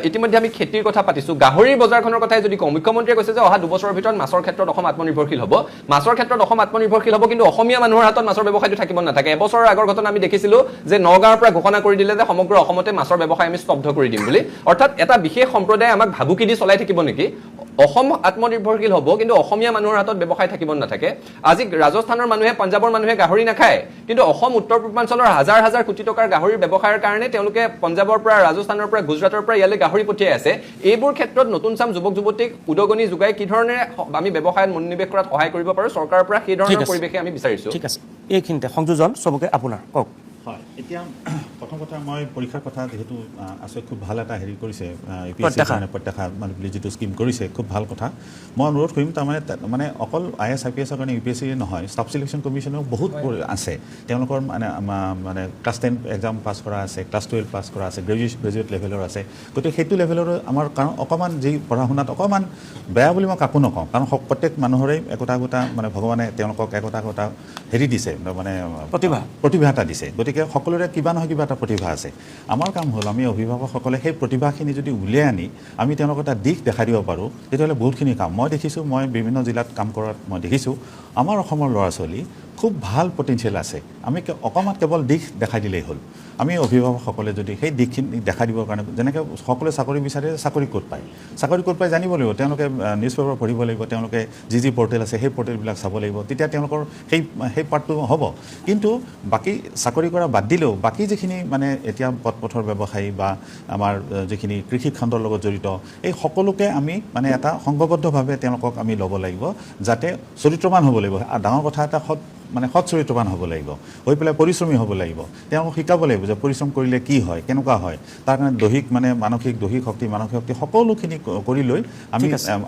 ইতিমধ্যে আমি খেতিৰ কথা পাতিছো গাহৰিৰ বজাৰখনৰ কথাই যদি কওঁ মুখ্যমন্ত্ৰীয়ে কৈছে যে অহা 2 বছৰৰ ভিতৰত মাছৰ ক্ষেত্ৰত অসম আত্মনিৰ্ভৰশীল হ'ব মাছৰ ক্ষেত্ৰত অসম আত্মনিৰ্ভৰশীল হ'ব কিন্তু অসমীয়া মানুহৰ হাতত মাছৰ ব্যৱসায়টো থাকিব নাথাকে এবছৰৰ আগৰ ঘটনা আমি দেখিছিলো যে নগাঁৱৰ পৰা ঘোষণা কৰি দিলে যে সমগ্ৰ অসমতে মাছৰ ব্যৱসায় আমি স্তব্ধ কৰি দিম বুলি অৰ্থাৎ এটা বিশেষ সম্প্ৰদায়ে আমাক ভাবুকি দি চলাই থাকিব নেকি অসম আত্মনিৰ্ভৰশীল হ'ব কিন্তু অসমীয়া মানুহৰ হাতত ব্যৱসায় থাকিব নাথাকে আজি ৰাজস্থানৰ মানুহে পঞ্জাবৰ মানুহে গাহৰি নাখায় কিন্তু অসম উত্তৰ পূৰ্বাঞ্চলৰ হাজাৰ হাজাৰ কোটি টকাৰ গাহৰিৰ ব্যৱসায়ৰ কাৰণে তেওঁলোকে পঞ্জাবৰ পৰা ৰাজস্থানৰ পৰা গুজৰাটৰ পৰা ইয়ালৈ গাহৰি পঠিয়াই আছে এইবোৰ ক্ষেত্ৰত নতুন চাম যুৱক যুৱতীক উদগনি যোগাই কি ধৰণে আমি ব্যৱসায়ত মনোনিৱেশ কৰাত সহায় কৰিব পাৰোঁ চৰকাৰৰ পৰা সেই ধৰণৰ পৰিৱেশে আমি বিচাৰিছোঁ ঠিক আছে এইখিনিতে সংযোজন চবকে আপোনাৰ কওক হয় এতিয়া প্ৰথম কথা মই পৰীক্ষাৰ কথা যিহেতু আছে খুব ভাল এটা হেৰি কৰিছে প্ৰত্যাশা মানে যিটো স্কিম কৰিছে খুব ভাল কথা মই অনুৰোধ কৰিম তাৰমানে অকল IAS IPS কাৰণে UPSC নহয় ষ্টাফ চিলেকশ্যন কমিশ্যনেও বহুত আছে তেওঁলোকৰ মানে ক্লাছ 10 এক্সাম পাছ কৰা আছে ক্লাছ 12 পাছ কৰা আছে গ্ৰেজুৱেট লেভেলৰ আছে গতিকে সেইটো লেভেলৰ আমাৰ কাৰণ অকণমান যি পঢ়া শুনাত অকণমান বেয়া বুলি মই কাকো নকওঁ কাৰণ প্ৰত্যেক মানুহৰে একোটা মানে ভগৱানে তেওঁলোকক একোটা হেৰি দিছে মানে প্ৰতিভা এটা দিছে গতিকে সকলোৰে কিবা নহয় কিবা এটা প্ৰতিভা আছে আমাৰ কাম হ'ল আমি অভিভাৱকসকলে সেই প্ৰতিভাখিনি যদি উলিয়াই আনি আমি তেওঁলোকক এটা দিশ দেখাই দিব পাৰোঁ তেতিয়াহ'লে বহুতখিনি কাম মই দেখিছোঁ মই বিভিন্ন জিলাত কাম কৰাত মই দেখিছোঁ আমাৰ অসমৰ ল'ৰা ছোৱালী খুব ভাল পটেনচিয়েল আছে আমি অকণমান কেৱল দিশ দেখাই দিলেই হ'ল আমি অভিভাৱকসকলে যদি সেই দিশখিনি দেখাই দিবৰ কাৰণে যেনেকৈ সকলোৱে চাকৰি বিচাৰে চাকৰি ক'ত পায় জানিব লাগিব তেওঁলোকে নিউজ পেপাৰ পঢ়িব লাগিব তেওঁলোকে যি পৰ্টেল আছে সেই পৰ্টেলবিলাক চাব লাগিব তেতিয়া তেওঁলোকৰ সেই পাৰ্টটো হ'ব কিন্তু বাকী চাকৰি কৰা বাদ দিলেও বাকী যিখিনি মানে এতিয়া পথৰ ব্যৱসায়ী বা আমাৰ যিখিনি কৃষি খণ্ডৰ লগত জড়িত এই সকলোকে আমি মানে এটা সংঘবদ্ধভাৱে তেওঁলোকক আমি ল'ব লাগিব যাতে চৰিত্ৰৱান হ'ব লাগিব ডাঙৰ কথা এটা সৎ চৰিত্ৰৱান হ'ব লাগিব হৈ পেলাই পৰিশ্ৰমী হ'ব লাগিব তেওঁলোকক শিকাব লাগিব যে পৰিশ্ৰম কৰিলে কি হয় কেনেকুৱা হয় তাৰ কাৰণে মানসিক শক্তি সকলোখিনি কৰি লৈ আমি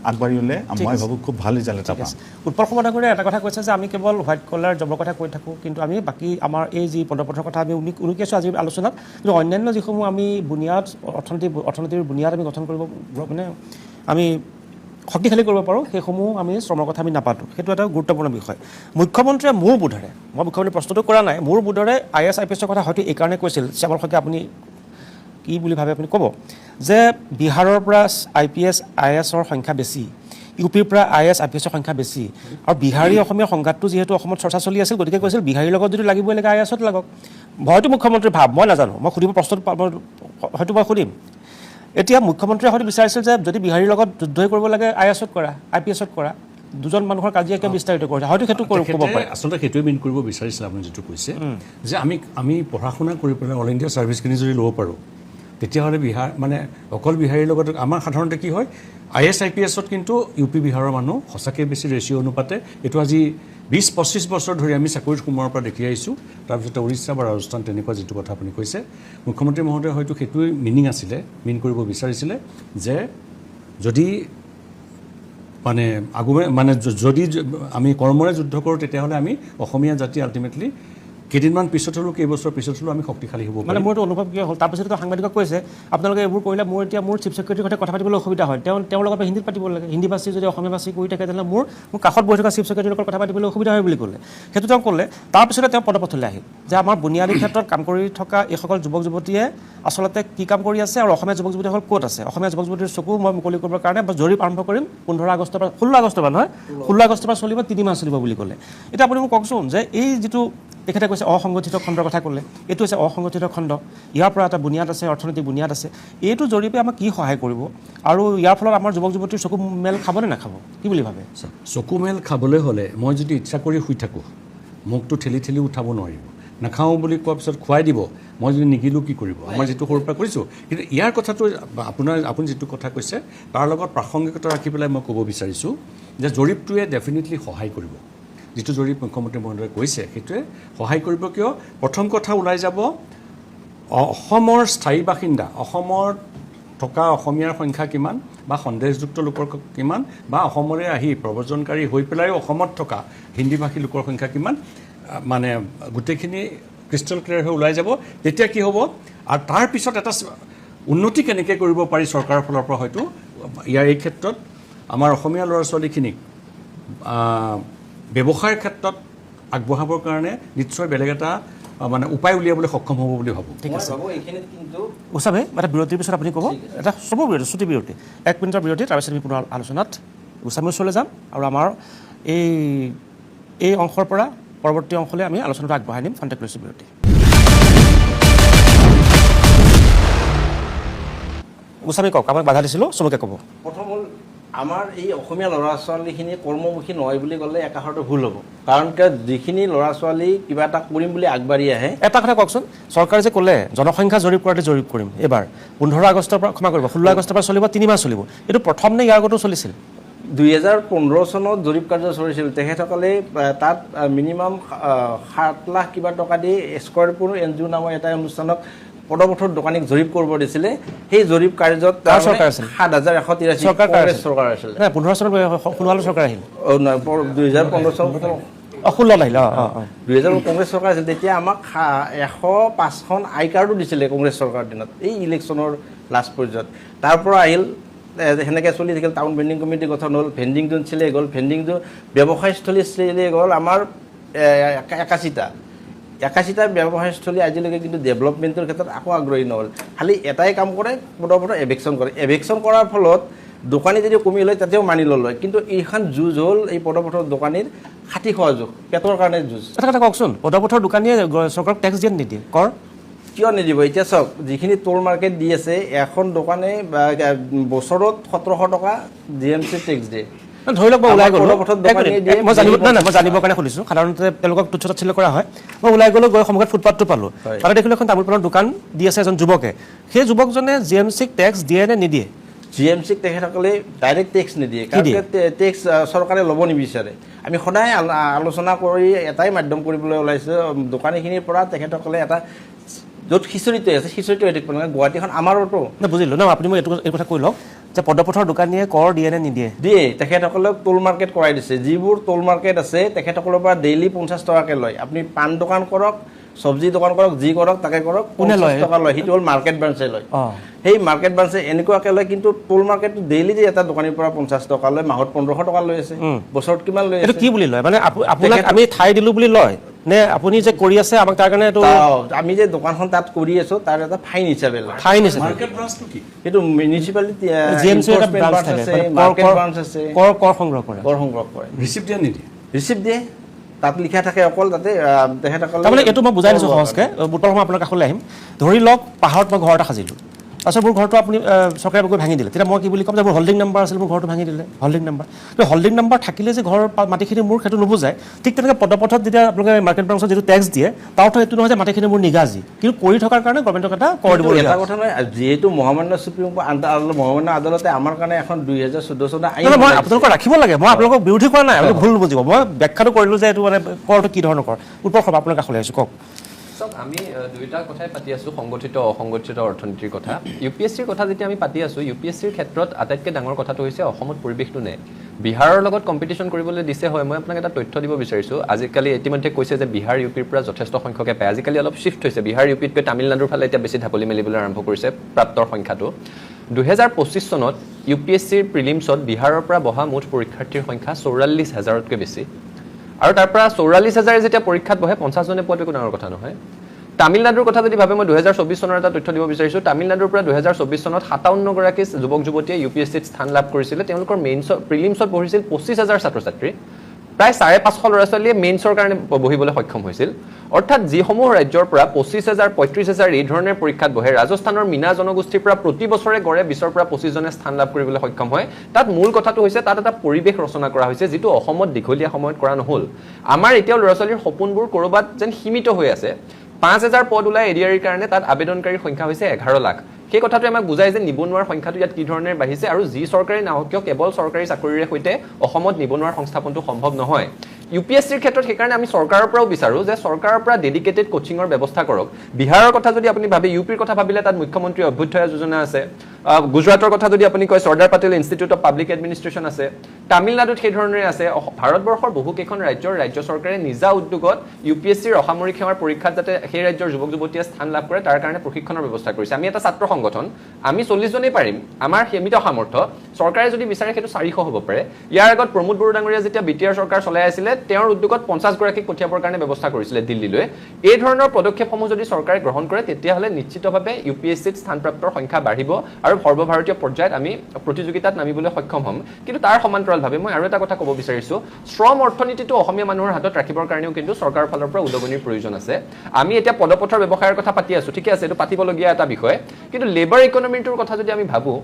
আগবাঢ়িলে মই ভাবোঁ খুব ভাল ৰিজাল্ট এটা পাম উৎপল সমাধানৰে এটা কথা কৈছে যে আমি কেৱল হোৱাইট কলাৰ জবৰ কথা কৈ থাকোঁ কিন্তু আমি বাকী আমাৰ এই যি পদপথৰ কথা আমি উনুকি আছোঁ আজিৰ আলোচনাত কিন্তু অন্যান্য যিসমূহ আমি বুনিয়াদ অৰ্থনীতিৰ বুনিয়াদ আমি গঠন কৰিব মানে আমি শক্তিশালী কৰিব পাৰোঁ সেইসমূহ আমি শ্ৰমৰ কথা আমি নাপাতোঁ সেইটো এটা গুৰুত্বপূৰ্ণ বিষয় মুখ্যমন্ত্ৰীয়ে মোৰ বোধেৰে মই মুখ্যমন্ত্ৰী প্ৰশ্নটো কৰা নাই মোৰ বোধেৰে IAS IPSৰ কথা হয়তো এইকাৰণে কৈছিল শ্যামল শইকীয়া আপুনি কি বুলি ভাবে আপুনি ক'ব যে বিহাৰৰ পৰা IASৰ সংখ্যা বেছি UPৰ পৰা IAS IPSৰ সংখ্যা বেছি আৰু বিহাৰী অসমীয়া সংঘাতটো যিহেতু অসমত চৰ্চা চলি আছিল গতিকে কৈছিল বিহাৰীৰ লগত যদি লাগিবই লাগে IASত লাগক হয়তো মুখ্যমন্ত্ৰীৰ ভাৱ মই নাজানো মই সুধিব প্ৰশ্নটো হয়তো মই সুধিম এতিয়া মুখ্যমন্ত্ৰীয়ে হয়তো বিচাৰিছিল যে যদি বিহাৰীৰ লগত যুদ্ধই কৰিব লাগে IASত কৰা IPSত কৰা দুজন মানুহৰ কাজিয়াকে বিস্তাৰিত কৰিছে হয়তো সেইটো ক'ব পাৰে আচলতে সেইটোৱে মেইন কৰিব বিচাৰিছিল আপুনি যিটো কৈছে যে আমি পঢ়া শুনা কৰি পেলাই অল ইণ্ডিয়া ছাৰ্ভিচখিনি যদি ল'ব পাৰোঁ তেতিয়াহ'লে বিহাৰ মানে অকল বিহাৰীৰ লগত আমাৰ সাধাৰণতে কি হয় IAS IPSত কিন্তু UP বিহাৰৰ মানুহ সঁচাকৈ বেছি ৰেচিঅ' অনুপাতে এইটো আজি 20-25 বছৰ ধৰি আমি চাকৰিত সোমোৱাৰ পৰা দেখি আহিছোঁ তাৰপিছতে উৰিষ্যা বা ৰাজস্থান তেনেকুৱা যিটো কথা আপুনি কৈছে মুখ্যমন্ত্ৰী মহোদয়ে হয়তো সেইটোৱে মিন কৰিব বিচাৰিছিলে যে যদি মানে যদি আমি কৰ্মৰে যুদ্ধ কৰোঁ তেতিয়াহ'লে আমি অসমীয়া জাতি আল্টিমেটলি কেইদিনমান পিছত হ'লেও কেইবছৰ পিছত হ'লেও আমি শক্তিশালী হ'ব মানে মোৰতো অনুভৱ কি হ'ল তাৰপিছতো সাংবাদিকক কৈছে আপোনালোকে এইবোৰ কৰিলে মোৰ চিফ ছেক্ৰেটাৰীৰ সৈতে কথা পাতিবলৈ অসুবিধা হয় তেওঁৰ লগত হিন্দীত পাতিব লাগে হিন্দী ভাষী যদি অসমীয়া ভাষী কৰি থাকে তেনেহ'লে মোৰ কাষত বহি থকা চিফ ছেক্ৰেটাৰীৰ লগত কথা পাতিবলৈ অসুবিধা হয় বুলি ক'লে সেইটো তেওঁ ক'লে তাৰপিছতে তেওঁ পদপথলৈ আহিল যে আমাৰ বুনিয়াদী ক্ষেত্ৰত কাম কৰি থকা এইসকল যুৱক যুৱতীয়ে আচলতে কি কাম কৰি আছে আৰু অসমীয়া যুৱক যুৱতীসকল ক'ত আছে অসমীয়া যুৱক যুৱতীৰ চকু মই মুকলি কৰিবৰ কাৰণে জৰীপ আৰম্ভ কৰিম 16 আগষ্টৰ পৰা চলিব 3 মাহ চলিব বুলি ক'লে এতিয়া আপুনি মোক কওকচোন যে এই যিটো তেখেতে কৈছে অসংগঠিত খণ্ডৰ কথা ক'লে এইটো হৈছে অসংগঠিত খণ্ড ইয়াৰ পৰা এটা বুনিয়াদ আছে অৰ্থনৈতিক বুনিয়াদ আছে এইটো জৰিয়তে আমাক কি সহায় কৰিব আৰু ইয়াৰ ফলত আমাৰ যুৱক যুৱতীৰ চকু মেল খাবনে নাখাব কি বুলি ভাবে চকু মেল খাবলৈ হ'লে মই যদি ইচ্ছা কৰি শুই থাকোঁ মুখটো ঠেলি উঠাব নোৱাৰিব নাখাওঁ বুলি কোৱাৰ পিছত খুৱাই দিব মই যদি নিগিলোঁ কি কৰিব আমাৰ যিটো সৰুৰ পৰা কৰিছোঁ কিন্তু ইয়াৰ কথাটো আপুনি যিটো কথা কৈছে তাৰ লগত প্ৰাসংগিকতা ৰাখি পেলাই মই ক'ব বিচাৰিছোঁ যে জৰীপটোৱে ডেফিনেটলি সহায় কৰিব যিটো জৰীপ মুখ্যমন্ত্ৰী মহোদয়ে কৈছে সেইটোৱে সহায় কৰিব কিয় প্ৰথম কথা ওলাই যাব অসমৰ স্থায়ী বাসিন্দা অসমত থকা অসমীয়াৰ সংখ্যা কিমান বা সন্দেহযুক্ত লোকৰ কিমান বা অসমৰে আহি প্ৰব্ৰজনকাৰী হৈ পেলাইও অসমত থকা হিন্দীভাষী লোকৰ সংখ্যা কিমান মানে গোটেইখিনি ক্ৰিষ্টেল ক্লিয়াৰ হৈ ওলাই যাব তেতিয়া কি হ'ব আৰু তাৰ পিছত এটা উন্নতি কেনেকৈ কৰিব পাৰি চৰকাৰৰ ফালৰ পৰা হয়তো ইয়াৰ এই ক্ষেত্ৰত আমাৰ অসমীয়া ল'ৰা ছোৱালীখিনিক ব্যৱসায়ৰ ক্ষেত্ৰত আগবঢ়াবৰ কাৰণে নিশ্চয় বেলেগ এটা মানে উপায় উলিয়াবলৈ সক্ষম হ'ব বুলি ভাবোঁ ঠিক আছে এইখিনিত কিন্তু গোস্বামী এটা বিৰতিৰ পিছত আপুনি ক'ব এটা চব বিৰতি ছুটি বিৰতি 1 মিনিটৰ বিৰতি তাৰপিছত আমি পুনৰ আলোচনাত গোস্বামীৰ ওচৰলৈ যাম আৰু আমাৰ এই অংশৰ পৰা পৰৱৰ্তী অংশলৈ আমি আলোচনাটো আগবঢ়াই নিম কণ্টেক্ট লৈছোঁ বিৰতি গোস্বামী কওক আপোনাক বাধা দিছিলোঁ চবকে ক'ব প্ৰথম হ'ল আমাৰ এই অসমীয়া ল'ৰা ছোৱালীখিনি কৰ্মমুখী নহয় বুলি ক'লে একাষাৰতে ভুল হ'ব কাৰণ যিখিনি ল'ৰা ছোৱালী কিবা এটা কৰিম বুলি আগবাঢ়ি আহে এটা কথা কওকচোন চৰকাৰে যে ক'লে জনসংখ্যা জৰীপ কৰাতে জৰীপ কৰিম এইবাৰ 15 আগষ্টৰ পৰা ক্ষমা কৰিব 16 আগষ্টৰ পৰা চলিব 3 মাহ চলিব এইটো প্ৰথম নে ইয়াৰ আগতো চলিছিল 2015 চনত জৰীপ কাৰ্য চলিছিল তেখেতসকলে তাত মিনিমাম 7 লাখ কিবা টকা দি স্কয়াৰপুৰ এনজিঅ' নামৰ এটা অনুষ্ঠানক পদপথৰ দোকানীক জৰীপ কৰিব দিছিলে সেই জৰীপ কাৰ্যত 7183 চৰকাৰ আছিল 15 চনত সোণোৱালৰ চৰকাৰ আহিল 2015 চনত 16 আহিল 2000 কংগ্ৰেছ চৰকাৰ আছিল তেতিয়া আমাক 105খন আই কাৰ্ডো দিছিলে কংগ্ৰেছ চৰকাৰ দিনত এই ইলেকশ্যনৰ লাষ্ট পৰ্যায়ত তাৰ পৰা আহিল সেনেকৈ চলি থাকিল টাউন ভেণ্ডিং কমিটি গঠন হ'ল ভেণ্ডিং জোন চিলে গ'ল ভেণ্ডিং জোন ব্যৱসায়স্থলী চিলে গ'ল আমাৰ 81টা ব্যৱসায়স্থলী আজিলৈকে কিন্তু ডেভেলপমেণ্টৰ ক্ষেত্ৰত আকৌ আগ্ৰহী নহ'ল খালি এটাই কাম কৰে পদপথত এভেকশ্যন কৰে এভেকশ্যন কৰাৰ ফলত দোকানী যদি কমি লয় তাতেও মানি লয় কিন্তু এইখন যুঁজ হ'ল এই পদপথৰ দোকানীৰ খাটি খোৱা যুঁজ পেটৰ কাৰণে যুঁজ এটা কথা কওকচোন পদপথৰ দোকানীয়ে চৰকাৰক টেক্স দিয়ে নিদিয়ে কৰ কিয় নিদিব এতিয়া চাওক যিখিনি টোল মাৰ্কেট দি আছে এখন দোকানে বছৰত 1700 টকা জিএমচি টেক্স দিয়ে ধৰি লওক মই ওলাই গ'লো মই জানিবৰ কাৰণে খুলিছোঁ সাধাৰণতে তেওঁলোকক তুচ্ছ তাচ্ছিল্য কৰা হয় মই ওলাই গ'লো গৈ সন্মুখত ফুটপাথটো পালোঁ তাতে দেখিলোঁ এখন তামোল পাণৰ দোকান দি আছে এজন যুৱকে সেই যুৱকজনে জিএমচিক টেক্স দিয়ে নে নিদিয়ে জিএমচিক তেখেতসকলে ডাইৰেক্ট টেক্স নিদিয়ে কাৰণ টেক্স চৰকাৰে ল'ব নিবিচাৰে আমি সদায় আলোচনা কৰি এটাই মাধ্যম কৰিবলৈ ওলাইছোঁ দোকানীখিনিৰ পৰা তেখেতসকলে এটা য'ত খিচৰিত আছে খিচৰিত হৈ থাকিব নহয় গুৱাহাটীখন আমাৰোতো বুজিলোঁ ন আপুনি মোক এই কথা কৈ লওক যে পদপথৰ দোকানীয়ে কৰ দিয়ে নে নিদিয়ে দিয়ে তেখেতসকলক টোল মাৰ্কেট কৰাই দিছে যিবোৰ টোল মাৰ্কেট আছে তেখেতসকলৰ পৰা ডেইলি 50 টকাকৈ লয় আপুনি পাণ দোকান কৰক চব্জি দোকান কৰক যি কৰক তাকে কৰক 50 টকা লয় সেইটো হ'ল মাৰ্কেট ব্ৰাঞ্চে লয় সেই মাৰ্কেট ব্ৰাঞ্চে এনেকুৱাকৈ লয় কিন্তু টোল মাৰ্কেট ডেইলি যে এটা দোকানীৰ পৰা 50 টকা লয় মাহত 1500 টকা লৈ আছে বছৰত কিমান লৈ আছে কি বুলি লয় মানে আপোনাক আমি ঠাই দিলোঁ বুলি লয় নে আপুনি যে কৰি আছে আমাক তাৰ কাৰণে এইটো আমি যে দোকানখন তাত কৰি আছো তাৰ এটা ফাইন হিচাপে লয় ফাইন হিচাপে মাৰ্কেট ব্ৰাঞ্চটো কি সেইটো মিউনিচিপালিটি জিএমচি এটা ব্ৰাঞ্চ থাকে মাৰ্কেট ব্ৰাঞ্চ আছে কৰ সংগ্ৰহ কৰে ৰিচিপ্ট দিয়া নিদিয়ে ৰিচিপ্ট দিয়ে তাত লিখা থাকে অকল তাতে তেখেতসকলে তাৰমানে এইটো মই বুজাই দিছোঁ সহজকৈ বুটৰ সময় আপোনাৰ কাষলৈ আহিম ধৰি লওক পাহাৰত মই ঘৰ এটা সাজিলোঁ তাৰপিছত মোৰ ঘৰটো আপুনি চৰকাৰে গৈ ভাঙি দিলে তেতিয়া মই কি বুলি ক'ম যে মোৰ হল্ডিং নাম্বাৰ আছিল মোৰ ঘৰটো ভাঙি দিলে হল্ডিং নাম্বাৰ কিন্তু হল্ডিং নাম্বাৰ থাকিলে যে ঘৰৰ মাটিখিনি মোৰ সেইটো নুবুজায় ঠিক তেনেকৈ পদপথত যেতিয়া আপোনালোকে মাৰ্কেট ব্ৰাঞ্চত যিটো টেক্স দিয়ে তাৰ অৰ্থ এইটো নহয় যে মাটিখিনি মোৰ নিগাজি কিন্তু কৰি থকাৰ কাৰণে গভৰ্ণমেণ্টক এটা কৰ দিব এটা কথা নহয় যিহেতু মহামান্য সুপ্ৰিম মহামান্য আদালতে আমাৰ কাৰণে এখন 2014 চনৰ আইন মই আপোনালোকক ৰাখিব লাগে মই আপোনালোকক বিৰোধী কৰা নাই আপুনি ভুল বুজিব মই ব্যাখ্যাটো কৰিলোঁ যে এইটো মানে কৰটো কি ধৰণৰ কৰ ওপৰ সভা আপোনাৰ কাষলৈ আহিছোঁ কওক চাওক আমি দুইটা কথাই পাতি আছোঁ সংগঠিত অসংগঠিত অৰ্থনীতিৰ কথা ইউপিএছচিৰ কথা যেতিয়া আমি পাতি আছোঁ ইউপিএছচিৰ ক্ষেত্ৰত আটাইতকৈ ডাঙৰ কথাটো হৈছে অসমত পৰিৱেশটো নাই বিহাৰৰ লগত কম্পিটিশ্যন কৰিবলৈ দিছে হয় মই আপোনাক এটা তথ্য দিব বিচাৰিছোঁ আজিকালি ইতিমধ্যে কৈছে যে বিহাৰ ইউপিৰ পৰা যথেষ্ট সংখ্যকে পায় আজিকালি অলপ শ্বিফ্ট হৈছে বিহাৰ ইউপিতকৈ তামিলনাডুৰ ফালে এতিয়া বেছি ঢাপলি মেলিবলৈ আৰম্ভ কৰিছে প্ৰাপ্তৰ সংখ্যাটো 2025 চনত ইউপিএছচিৰ প্ৰিলিমছত বিহাৰৰ পৰা বহা মুঠ পৰীক্ষাৰ্থীৰ সংখ্যা 44,000তকৈ বেছি আৰু তাৰ পৰা 44,000 যেতিয়া পৰীক্ষাত বহে 50 জনে পোৱাটো একো ডাঙৰ কথা নহয় তামিলনাডুৰ কথা যদি ভাবে মই 2024 চনৰ এটা তথ্য দিব বিচাৰিছোঁ তামিলনাডুৰ পৰা 2024 চনত 57 গৰাকী যুৱক যুৱতীয়ে ইউপিএছচিত স্থান লাভ কৰিছিলে তেওঁলোকৰ প্ৰিলিমছত পঢ়িছিল 25,000 ছাত্ৰ ছাত্ৰী প্ৰায় 550 ল'ৰা ছোৱালীয়ে মেইনছৰ কাৰণে বহিবলৈ সক্ষম হৈছিল অৰ্থাৎ যিসমূহ ৰাজ্যৰ পৰা 25,000 35,000 এই ধৰণৰ পৰীক্ষাত বহে ৰাজস্থানৰ মিনা জনগোষ্ঠীৰ পৰা প্ৰতি বছৰে গড়ে 20ৰ পৰা 25 জনে স্থান লাভ কৰিবলৈ সক্ষম হয় তাত মূল কথাটো হৈছে তাত এটা পৰিৱেশ ৰচনা কৰা হৈছে যিটো অসমত দীঘলীয়া সময়ত কৰা নহ'ল আমাৰ এতিয়াও ল'ৰা ছোৱালীৰ সপোনবোৰ ক'ৰবাত যেন সীমিত হৈ আছে 5,000 পদ ওলাই এডিআৰিৰ কাৰণে তাত আবেদনকাৰীৰ সংখ্যা হৈছে 11 লাখ সেই কথাটো আমাক বুজাই যে নিবনুৱাৰ সংখ্যাটো ইয়াত কি ধৰণে বাঢ়িছে আৰু যি চৰকাৰী নাহক কিয় কেৱল চৰকাৰী চাকৰিৰে সৈতে অসমত নিবনুৱাৰ সংস্থাপনটো সম্ভৱ নহয় ইউপিএছচিৰ ক্ষেত্ৰত সেইকাৰণে আমি চৰকাৰৰ পৰাও বিচাৰোঁ যে চৰকাৰৰ পৰা ডেডিকেটেড কোচিঙৰ ব্যৱস্থা কৰক বিহাৰৰ কথা যদি আপুনি ভাবে ইউপিৰ কথা ভাবিলে তাত মুখ্যমন্ত্ৰী অভ্যুদয় যোজনা আছে গুজৰাটৰ কথা যদি আপুনি কয় Sardar Patel institute of public administration আছে তামিলনাডুত সেই ধৰণৰে আছে ভাৰতবৰ্ষৰ বহুকেইখন ৰাজ্য চৰকাৰে নিজা উদ্যোগত ইউপিএছচিৰ অসামৰিক সেৱাৰ পৰীক্ষাত যাতে সেই ৰাজ্যৰ যুৱক যুৱতীয়ে স্থান লাভ কৰে তাৰ কাৰণে প্ৰশিক্ষণৰ ব্যৱস্থা কৰিছে আমি এটা ছাত্ৰ সংগঠন আমি 40 জনেই পাৰিম আমাৰ সীমিত সামৰ্থ্য চৰকাৰে যদি বিচাৰে সেইটো 400 হ'ব পাৰে ইয়াৰ আগত প্ৰমোদ বড়ো ডাঙৰীয়া যেতিয়া বিটিআৰ চৰকাৰ চলাই আছিলে তেওঁৰ উদ্যোগত 50 গৰাকী পঠিয়াবৰ কাৰণে ব্যৱস্থা কৰিছিলে দিল্লীলৈ এই ধৰণৰ পদক্ষেপসমূহ যদি চৰকাৰে গ্ৰহণ কৰে তেতিয়াহ'লে নিশ্চিতভাৱে ইউপিএছচিত স্থানপ্ৰাপ্তৰ সংখ্যা বাঢ়িব আৰু সৰ্বভাৰতীয় পৰ্যায়ত আমি প্ৰতিযোগিতাত নামিবলৈ সক্ষম হ'ম কিন্তু তাৰ সমান্তৰালভাৱে মই আৰু এটা কথা ক'ব বিচাৰিছোঁ শ্ৰম অৰ্থনীতিটো অসমীয়া মানুহৰ হাতত ৰাখিবৰ কাৰণেও কিন্তু চৰকাৰৰ ফালৰ পৰা উদগনিৰ প্ৰয়োজন আছে আমি এতিয়া পদপথৰ ব্যৱসায়ৰ কথা পাতি আছোঁ ঠিকে আছে এইটো পাতিবলগীয়া এটা বিষয় কিন্তু লেবাৰ ইকনমিটোৰ কথা যদি আমি ভাবোঁ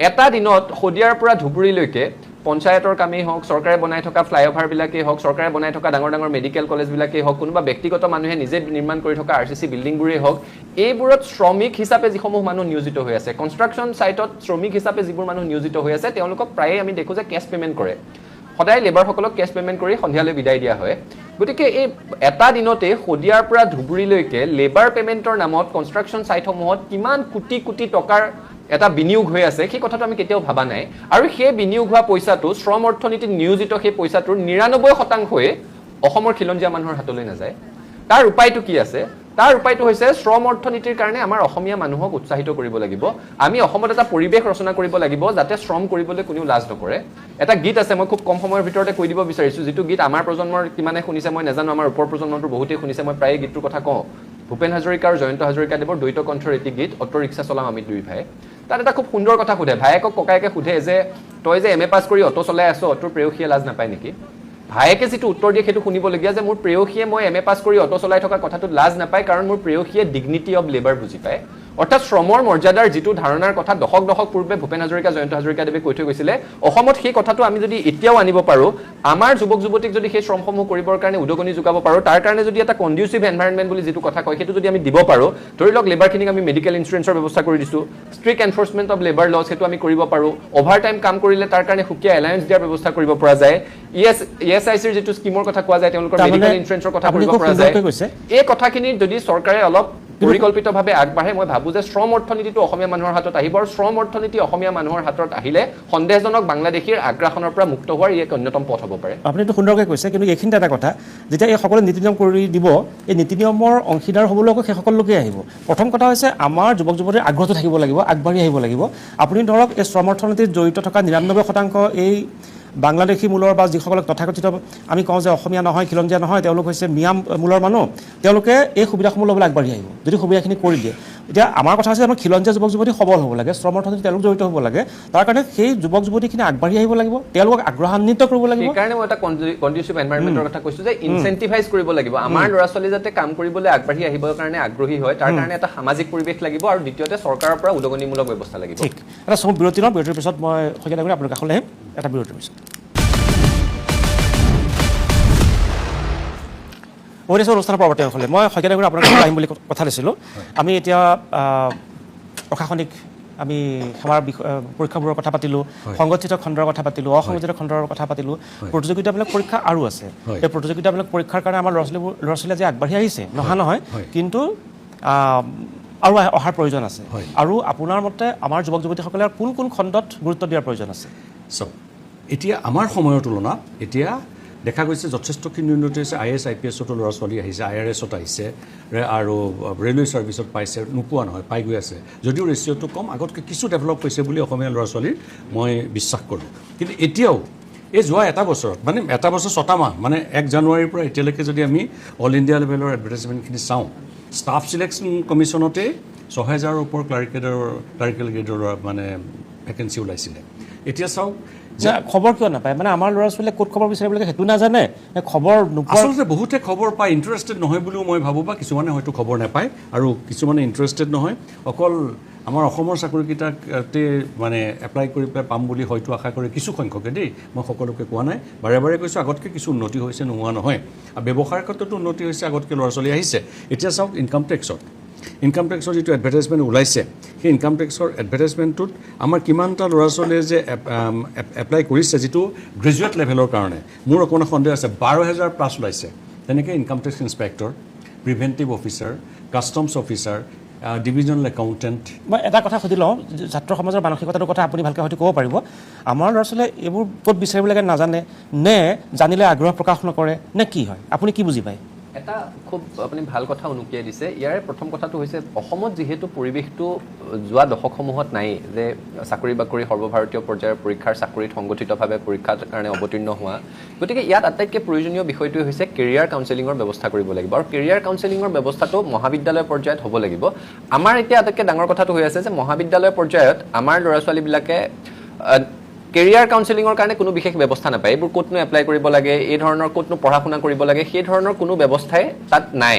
এটা দিনত শদিয়াৰ পৰা ধুবুৰীলৈকে পঞ্চায়তৰ কামেই হওক চৰকাৰে বনাই থকা ফ্লাইঅভাৰবিলাকেই হওক চৰকাৰে বনাই থকা ডাঙৰ ডাঙৰ মেডিকেল কলেজবিলাকেই হওক কোনোবা ব্যক্তিগত মানুহে নিজে নিৰ্মাণ কৰি থকা আৰচিচি বিল্ডিংবোৰেই হওক এইবোৰত শ্ৰমিক হিচাপে যিসমূহ মানুহ নিয়োজিত হৈ আছে কনষ্ট্ৰাকশ্যন ছাইটত শ্ৰমিক হিচাপে যিবোৰ মানুহ নিয়োজিত হৈ আছে তেওঁলোকক প্ৰায়ে আমি দেখোঁ যে কেছ পে'মেণ্ট কৰে সদায় লেবাৰসকলক কেছ পে'মেণ্ট কৰি সন্ধিয়ালৈ বিদায় দিয়া হয় গতিকে এই এটা দিনতে শদিয়াৰ পৰা ধুবুৰীলৈকে লেবাৰ পে'মেণ্টৰ নামত কনষ্ট্ৰাকশ্যন ছাইটসমূহত কিমান কোটি কোটি টকাৰ এটা বিনিয়োগ হৈ আছে সেই কথাটো আমি কেতিয়াও ভাবা নাই আৰু সেই বিনিয়োগ হোৱা পইচাটো শ্ৰম অৰ্থনীতিত নিয়োজিত সেই পইচাটোৰ 99% অসমৰ খিলঞ্জীয়া মানুহৰ হাতলৈ নাযায় তাৰ উপায়টো কি আছে তাৰ উপায়টো হৈছে শ্ৰম অৰ্থনীতিৰ কাৰণে আমাৰ অসমীয়া মানুহক উৎসাহিত কৰিব লাগিব আমি অসমত এটা পৰিৱেশ ৰচনা কৰিব লাগিব যাতে শ্ৰম কৰিবলৈ কোনেও লাজ নকৰে এটা গীত আছে মই খুব কম সময়ৰ ভিতৰতে কৈ দিব বিচাৰিছোঁ যিটো গীত আমাৰ প্ৰজন্মৰ কিমানে শুনিছে মই নাজানো আমাৰ ওপৰ প্ৰজন্মটো বহুতেই শুনিছে মই প্ৰায়ে গীতটোৰ কথা কওঁ ভূপেন হাজৰিকা আৰু জয়ন্ত হাজৰিকাদেৱৰ দ্বৈত কণ্ঠৰ এটি গীত অটো ৰিক্সা চলাম আমি দুই ভাই তাত এটা খুব সুন্দৰ কথা সোধে ভায়েকক ককায়েকে সোধে যে তই যে এম এ পাছ কৰি অটো চলাই আছ তোৰ প্ৰেয়সীয়ে লাজ নাপায় নেকি ভায়েকে যিটো উত্তৰ দিয়ে সেইটো শুনিবলগীয়া যে মোৰ প্ৰেয়সীয়ে মই এম এ পাছ কৰি অটো চলাই থকা কথাটোত লাজ নাপায় কাৰণ মোৰ প্ৰেয়সীয়ে ডিগনিটি অফ লেবাৰ বুজি পায় অৰ্থাৎ শ্ৰমৰ মৰ্যাদাৰ যিটো ধাৰণাৰ কথা দশক পূৰ্বে ভূপেন হাজৰিকা জয়ন্ত হাজৰিকাদেৱে কৈ থৈ গৈছিলে অসমত সেই কথাটো আমি যদি এতিয়াও আনিব পাৰোঁ আমাৰ যুৱক যুৱতীক যদি সেই শ্ৰমসমূহ কৰিবৰ কাৰণে উদগনি যোগাব পাৰোঁ তাৰ কাৰণে যদি এটা কণ্ডিউচিভ এনভাইৰনমেণ্ট বুলি যিটো কথা কয় সেইটো যদি আমি দিব পাৰোঁ ধৰি লওক লেবাৰখিনিক আমি মেডিকেল ইঞ্চুৰেঞ্চৰ ব্যৱস্থা কৰি দিছোঁ strict enforcement of labour laws সেইটো আমি কৰিব পাৰোঁ অভাৰ টাইম কাম কৰিলে তাৰ কাৰণে সুকীয়া এলায়েন্স দিয়াৰ ব্যৱস্থা কৰিব পৰা যায় ESICৰ যিটো স্কিমৰ কথা কোৱা যায় তেওঁলোকৰ মেডিকেল ইঞ্চুৰেঞ্চৰ কথা কৰিব পৰা যায় এই কথাখিনি যদি চৰকাৰে অলপ পৰিকল্পিতভাৱে আগবাঢ়ে মই ভাবোঁ যে শ্ৰম অৰ্থনীতিটো অসমীয়া মানুহৰ হাতত আহিব আৰু শ্ৰম অৰ্থনীতি অসমীয়া মানুহৰ হাতত আহিলে সন্দেহজনক বাংলাদেশীৰ আগ্ৰাসনৰ পৰা মুক্ত হোৱাৰ এক অন্যতম পথ হ'ব পাৰে আপুনিটো সুন্দৰকৈ কৈছে কিন্তু এইখিনিতে এটা কথা যেতিয়া এই সকলো নীতি নিয়ম কৰি দিব এই নীতি নিয়মৰ অংশীদাৰ হ'বলৈকো সেই সকলো লোকেই আহিব প্ৰথম কথা হৈছে আমাৰ যুৱক যুৱতীৰ আগ্ৰহটো থাকিব লাগিব আগবাঢ়ি আহিব লাগিব আপুনি ধৰক এই শ্ৰম অৰ্থনীতিত জড়িত থকা 99% এই বাংলাদেশী মূলৰ বা যিসকলক তথাকথিত আমি কওঁ যে অসমীয়া নহয় খিলঞ্জীয়া নহয় তেওঁলোক হৈছে মিয়া মূলৰ মানুহ তেওঁলোকে এই সুবিধাসমূহ ল'বলৈ আগবাঢ়ি আহিব যদি সুবিধাখিনি কৰি দিয়ে এতিয়া আমাৰ কথা হৈছে আমাৰ খিলঞ্জীয়া যুৱক যুৱতী সবল হ'ব লাগে শ্ৰম অৰ্থনীতি তেওঁলোক জড়িত হ'ব লাগে তাৰ কাৰণে সেই যুৱক যুৱতীখিনি আগবাঢ়ি আহিব লাগিব তেওঁলোকক আগ্ৰহান্বিত কৰিব লাগিব সেইকাৰণে মই এটা কণ্ডিউচিভ এনভাইৰনমেণ্টৰ কথা কৈছোঁ যে ইনচেণ্টিভাইজ কৰিব লাগিব আমাৰ ল'ৰা ছোৱালী যাতে কাম কৰিবলৈ আগবাঢ়ি আহিবৰ কাৰণে আগ্ৰহী হয় তাৰ কাৰণে এটা সামাজিক পৰিৱেশ লাগিব আৰু দ্বিতীয়তে চৰকাৰৰ পৰা উদগনিমূলক ব্যৱস্থা লাগিব ঠিক এটা চমু বিৰতি লওঁ বিৰতিৰ পিছত মই শইকীয়া ডাঙৰীয়া আপোনাৰ কাষলৈ আহিম এটা বিৰতিৰ পিছত ওড়িশা অনুষ্ঠানৰ পৰৱৰ্তী অংশলৈ মই শইকীয়া ডাঙৰীয়া আপোনাৰ কাষলৈ আহিম বুলি কথা লৈছিলোঁ আমি এতিয়া প্ৰশাসনিক আমি সেৱাৰ পৰীক্ষাবোৰৰ কথা পাতিলোঁ সংগঠিত খণ্ডৰ কথা পাতিলোঁ অসংগঠিত খণ্ডৰ কথা পাতিলোঁ প্ৰতিযোগিতাবিলাক পৰীক্ষা আৰু আছে এই প্ৰতিযোগিতাবিলাক পৰীক্ষাৰ কাৰণে আমাৰ ল'ৰা ছোৱালীয়ে যে আগবাঢ়ি আহিছে নহয় কিন্তু আৰু অহাৰ প্ৰয়োজন আছে আৰু আপোনাৰ মতে আমাৰ যুৱক যুৱতীসকলে কোন কোন খণ্ডত গুৰুত্ব দিয়াৰ প্ৰয়োজন আছে চাওক এতিয়া আমাৰ সময়ৰ তুলনাত এতিয়া দেখা গৈছে যথেষ্টখিনি উন্নতি হৈছে IAS IPSতো ল'ৰা ছোৱালী আহিছে IRSত আহিছে আৰু ৰেলৱে ছাৰ্ভিচত পাইছে নোপোৱা নহয় পাই গৈ আছে যদিও ৰেচিঅ'টো কম আগতকৈ কিছু ডেভেলপ হৈছে বুলি অসমীয়া ল'ৰা ছোৱালীৰ মই বিশ্বাস কৰোঁ কিন্তু এতিয়াও এই যোৱা এটা বছৰত মানে এটা বছৰ 6টা মাহ মানে 1 জানুৱাৰীৰ পৰা এতিয়ালৈকে যদি আমি অল ইণ্ডিয়া লেভেলৰ এডভাৰটাইজমেণ্টখিনি চাওঁ ষ্টাফ চিলেকশ্যন কমিশ্যনতে 6,000ৰ ওপৰ ক্লাৰিকেল গ্ৰেডৰ মানে ভেকেঞ্চি ওলাইছিলে এতিয়া চাওক যে খবৰ কিয় নাপায় মানে আমাৰ ল'ৰা ছোৱালীয়ে ক'ত খবৰ বিচাৰিব লাগে সেইটো নাজানে খবৰ নোপোৱা আচলতে বহুতে খবৰ পায় ইণ্টাৰেষ্টেড নহয় বুলিও মই ভাবোঁ বা কিছুমানে হয়তো খবৰ নাপায় আৰু কিছুমানে ইণ্টাৰেষ্টেড নহয় অকল আমাৰ অসমৰ চাকৰিকেইটাতে মানে এপ্লাই কৰি পেলাই পাম বুলি হয়তো আশা কৰে কিছু সংখ্যকে দেই মই সকলোকে কোৱা নাই বাৰে বাৰে কৈছোঁ আগতকৈ কিছু উন্নতি হৈছে নোহোৱা নহয় আৰু ব্যৱসায়ৰ ক্ষেত্ৰতো উন্নতি হৈছে আগতকৈ ল'ৰা ছোৱালী আহিছে এতিয়া চাওক ইনকাম টেক্সৰ যিটো এডভাৰটাইজমেণ্ট ওলাইছে সেই ইনকাম টেক্সৰ এডভাৰটাইজমেণ্টটোত আমাৰ কিমানটা ল'ৰা ছোৱালীয়ে যে এপ্লাই কৰিছে যিটো গ্ৰেজুৱেট লেভেলৰ কাৰণে মোৰ অকণমান সন্দেহ আছে 12,000 প্লাছ ওলাইছে তেনেকৈ income tax inspector preventive officer customs officer divisional accountant মই এটা কথা সুধি লওঁ ছাত্ৰ সমাজৰ মানসিকতাটোৰ কথা আপুনি ভালকৈ হয়তো ক'ব পাৰিব আমাৰ ল'ৰা ছোৱালীয়ে এইবোৰ ক'ত বিচাৰিব লাগে নাজানে নে জানিলে আগ্ৰহ প্ৰকাশ নকৰে নে কি হয় আপুনি কি বুজি পায় এটা খুব আপুনি ভাল কথা উনুকিয়াই দিছে ইয়াৰে প্ৰথম কথাটো হৈছে অসমত যিহেতু পৰিৱেশটো যোৱা দশকসমূহত নাই যে চাকৰি বাকৰি সৰ্বভাৰতীয় পৰ্যায়ৰ পৰীক্ষাৰ চাকৰিত সংগঠিতভাৱে পৰীক্ষাৰ কাৰণে অৱতীৰ্ণ হোৱা গতিকে ইয়াত আটাইতকৈ প্ৰয়োজনীয় বিষয়টোৱে হৈছে কেৰিয়াৰ কাউন্সেলিঙৰ ব্যৱস্থা কৰিব লাগিব আৰু কেৰিয়াৰ কাউন্সেলিঙৰ ব্যৱস্থাটো মহাবিদ্যালয় পৰ্যায়ত হ'ব লাগিব আমাৰ এতিয়া আটাইতকৈ ডাঙৰ কথাটো হৈ আছে যে মহাবিদ্যালয় পৰ্যায়ত আমাৰ ল'ৰা ছোৱালীবিলাকে কেৰিয়াৰ কাউন্সেলিঙৰ কাৰণে কোনো বিশেষ ব্যৱস্থা নাপায় এইবোৰ ক'তনো এপ্লাই কৰিব লাগে এই ধৰণৰ ক'তনো পঢ়া শুনা কৰিব লাগে সেই ধৰণৰ কোনো ব্যৱস্থাই তাত নাই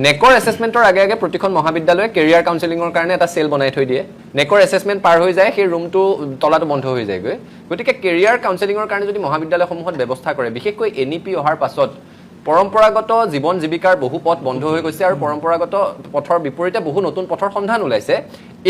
নেকৰ এছেছমেণ্টৰ আগে আগে প্ৰতিখন মহাবিদ্যালয়ে কেৰিয়াৰ কাউন্সেলিঙৰ কাৰণে এটা চেল বনাই থৈ দিয়ে নেকৰ এছেছমেণ্ট পাৰ হৈ যায় সেই ৰুমটো তলাটো বন্ধ হৈ যায়গৈ গতিকে কেৰিয়াৰ কাউন্সেলিঙৰ কাৰণে যদি মহাবিদ্যালয়সমূহত ব্যৱস্থা কৰে বিশেষকৈ NEP অহাৰ পাছত পৰম্পৰাগত জীৱন জীৱিকাৰ বহু পথ বন্ধ হৈ গৈছে আৰু পৰম্পৰাগত পথৰ বিপৰীতে বহু নতুন পথৰ সন্ধান ওলাইছে